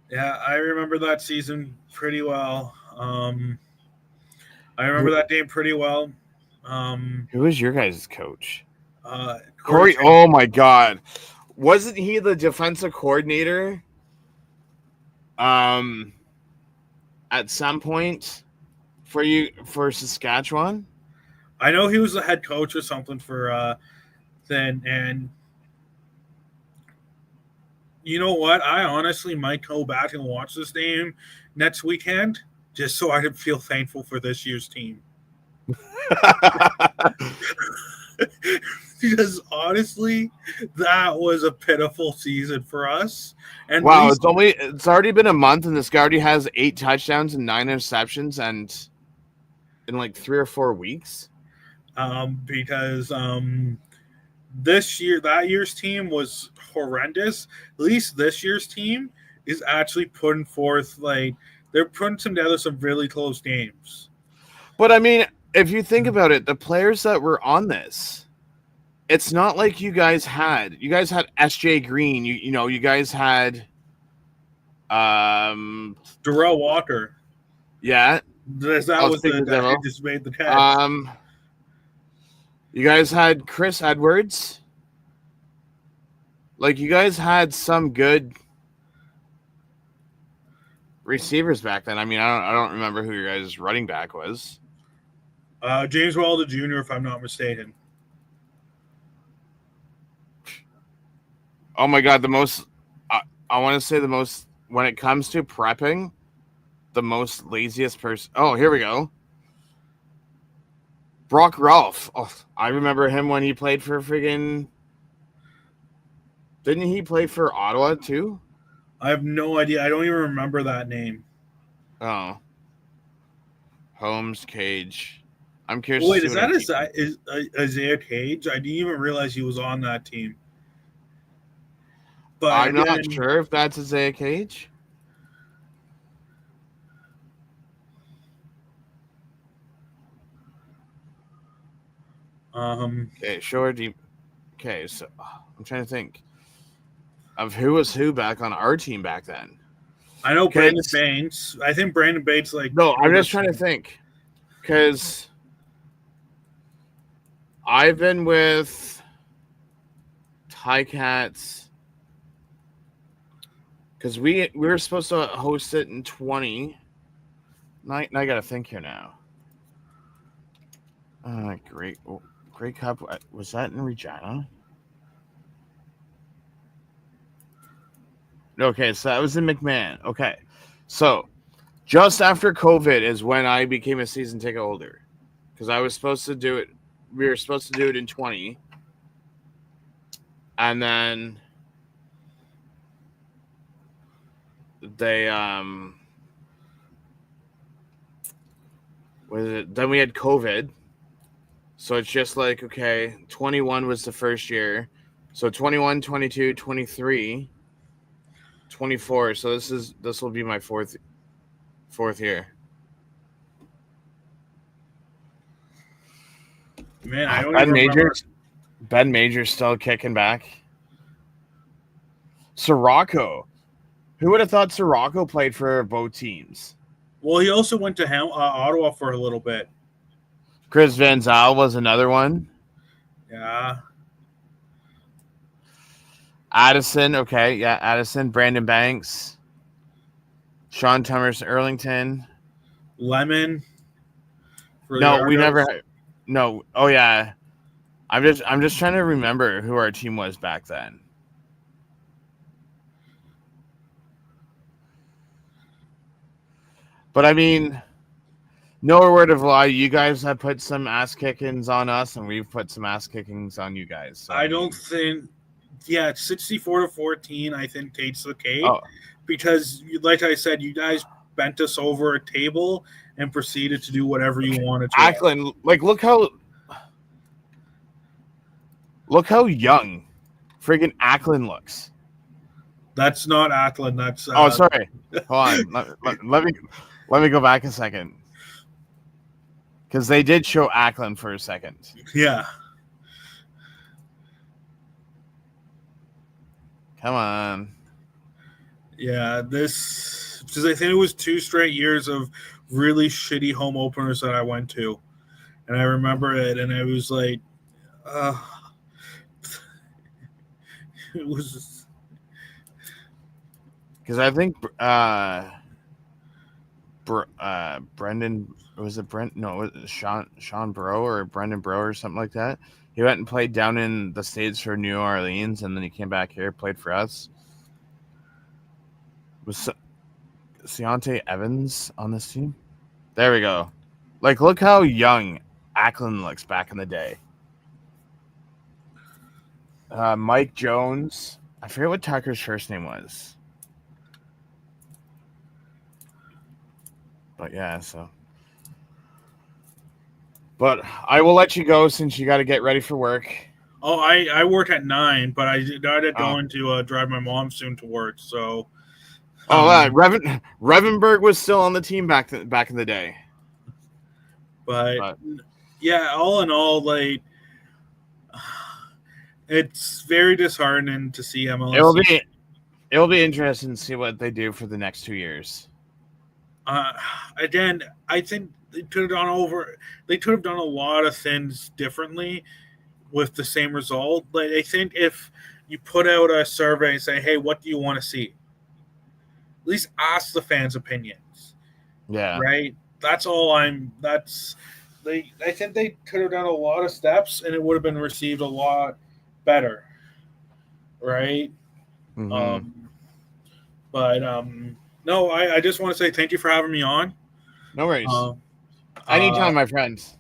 Yeah, I remember that season pretty well. I remember that game pretty well. Who was your guys' coach? Corey. Oh my God. Wasn't he the defensive coordinator? At some point for Saskatchewan? I know he was the head coach or something for then, and you know what? I honestly might go back and watch this game next weekend just so I can feel thankful for this year's team. Because honestly, that was a pitiful season for us. And wow, it's already been a month, and this guy already has 8 touchdowns and 9 interceptions, and in like 3 or 4 weeks. Because that year's team was horrendous. At least this year's team is actually putting forth they're putting together some really close games. But I mean, if you think about it, the players that were on this, it's not like you guys had SJ Green, you guys had Darrell Walker. Yeah. That was that just made the catch. You guys had Chris Edwards. Like, you guys had some good receivers back then. I mean, I don't remember who your guys' running back was. James Wilder Jr., if I'm not mistaken. Oh my God, I want to say the most, when it comes to prepping, the most laziest person. Oh, here we go. Brock Ralph. Oh, I remember him when he played for friggin'. Didn't he play for Ottawa too? I have no idea. I don't even remember that name. Oh. Holmes Cage. I'm curious. Wait, is that Isaiah Cage? I didn't even realize he was on that team. But I'm not sure if that's Isaiah Cage. Okay, sure. Okay, so I'm trying to think of who was who back on our team back then. I know Brandon Bates. I think Brandon Bates No, I'm just trying to think. Because I've been with Ticats. Because we were supposed to host it in 20. I got to think here now. Great Cup. Was that in Regina? Okay, so that was in McMahon. Okay, so just after COVID is when I became a season ticket holder, because I was supposed to do it. We were supposed to do it in 20, and then they then we had COVID, so it's just like, okay, 21 was the first year, so 21, 22, 23. 24. So this will be my fourth. 4th year. Man, I don't even remember. Ben Majors still kicking back. Sirocco. Who would have thought Sirocco played for both teams? Well, he also went to Ottawa for a little bit. Chris Van Zyl was another one. Yeah. Addison, okay, yeah, Addison, Brandon Banks, Sean Thomas Erlington. Lemon. No, we never. No, oh yeah. I'm just trying to remember who our team was back then. But I mean, no word of lie. You guys have put some ass kickings on us, and we've put some ass kickings on you guys. So, I don't think. Yeah, 64-14. I think takes the cake because, like I said, you guys bent us over a table and proceeded to do whatever you wanted to. Ackland, like look how young friggin' Ackland looks. That's not Ackland. That's sorry. Hold on. Let me go back a second. Because they did show Ackland for a second. Yeah. Come on. Yeah, this because I think it was 2 straight years of really shitty home openers that I went to, and I remember it, and it was like, it was because I think Brendan was it Brent? No, it was Sean Bro or Brendan Bro or something like that. He went and played down in the States for New Orleans, and then he came back here, played for us. Was Seontae Evans on this team? There we go. Like, look how young Ackland looks back in the day. Mike Jones. I forget what Tucker's first name was. But yeah, so. But I will let you go since you got to get ready for work. Oh, I work at 9, but I started going to drive my mom soon to work. So. Revenberg was still on the team back in the day. But yeah, all in all, like, it's very disheartening to see MLSE. It'll be interesting to see what they do for the next 2 years. Again, I think they could have done a lot of things differently with the same result. Like, I think if you put out a survey and say, "Hey, what do you want to see?" At least ask the fans' opinions. Yeah. Right. That's all I think they could have done a lot of steps, and it would have been received a lot better. Right. Mm-hmm. No, I just want to say thank you for having me on. No worries. Anytime, my friends.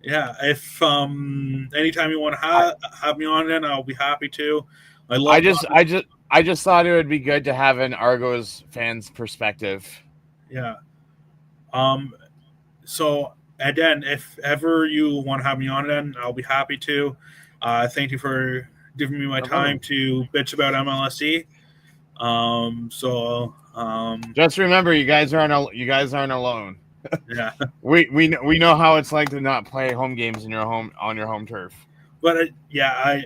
Yeah, if anytime you want to have me on, then I'll be happy to. I just thought it would be good to have an Argos fans perspective. Yeah. So again, if ever you want to have me on, then I'll be happy to. Thank you for giving me my time to bitch about MLSE. Just remember, you guys aren't alone. Yeah. we know how it's like to not play home games on your home turf. But I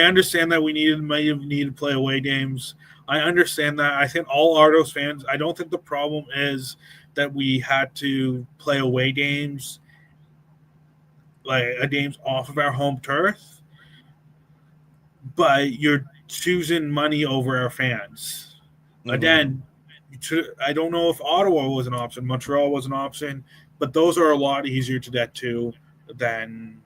understand that we might have needed to play away games. I understand that. I think all Argos fans. I don't think the problem is that we had to play away games, like games off of our home turf. But you're choosing money over our fans. Mm-hmm. Again, I don't know if Ottawa was an option, Montreal was an option, but those are a lot easier to get to than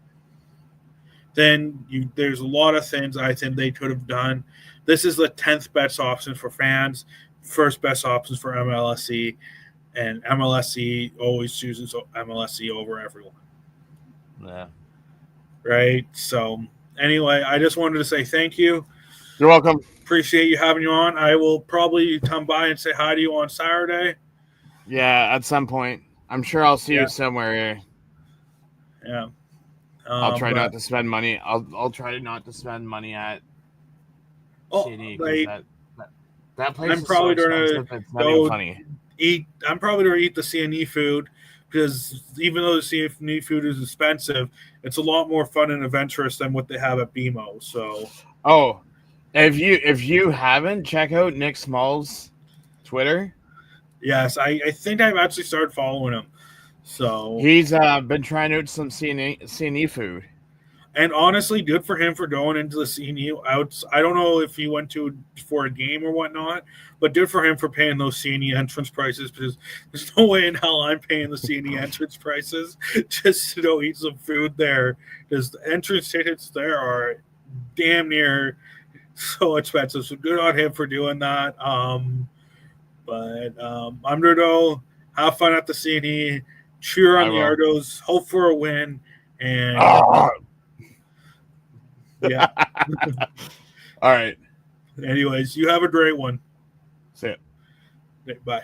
there's a lot of things I think they could have done. This is the 10th best option for fans, first best options for MLSE, and MLSE always chooses MLSE over everyone. Yeah. Right? So anyway, I just wanted to say thank you. You're welcome. Appreciate you having you on. I will probably come by and say hi to you on Saturday. Yeah, at some point. I'm sure I'll see you somewhere here. Yeah. I'll try not to spend money. I'll try not to spend money at CD. That place I'm is probably so gonna expensive. It's not even go funny. I'm probably gonna eat the CNE food because even though the CNE food is expensive, it's a lot more fun and adventurous than what they have at BMO. So, Oh, if you haven't, check out Nick Small's Twitter. yes, I think I've actually started following him. So, He's been trying out some CNE food. and honestly, good for him for going into the CNE outs. I don't know if he went to for a game or whatnot, but good for him for paying those CNE entrance prices because there's no way in hell I'm paying the CNE entrance prices just to go eat some food there because the entrance tickets there are damn near so expensive. So good on him for doing that. But I'm gonna go have fun at the CNE, cheer on I the will. Argos, hope for a win, and Oh. yeah. All right. Anyways, you have a great one. See ya. Okay, bye.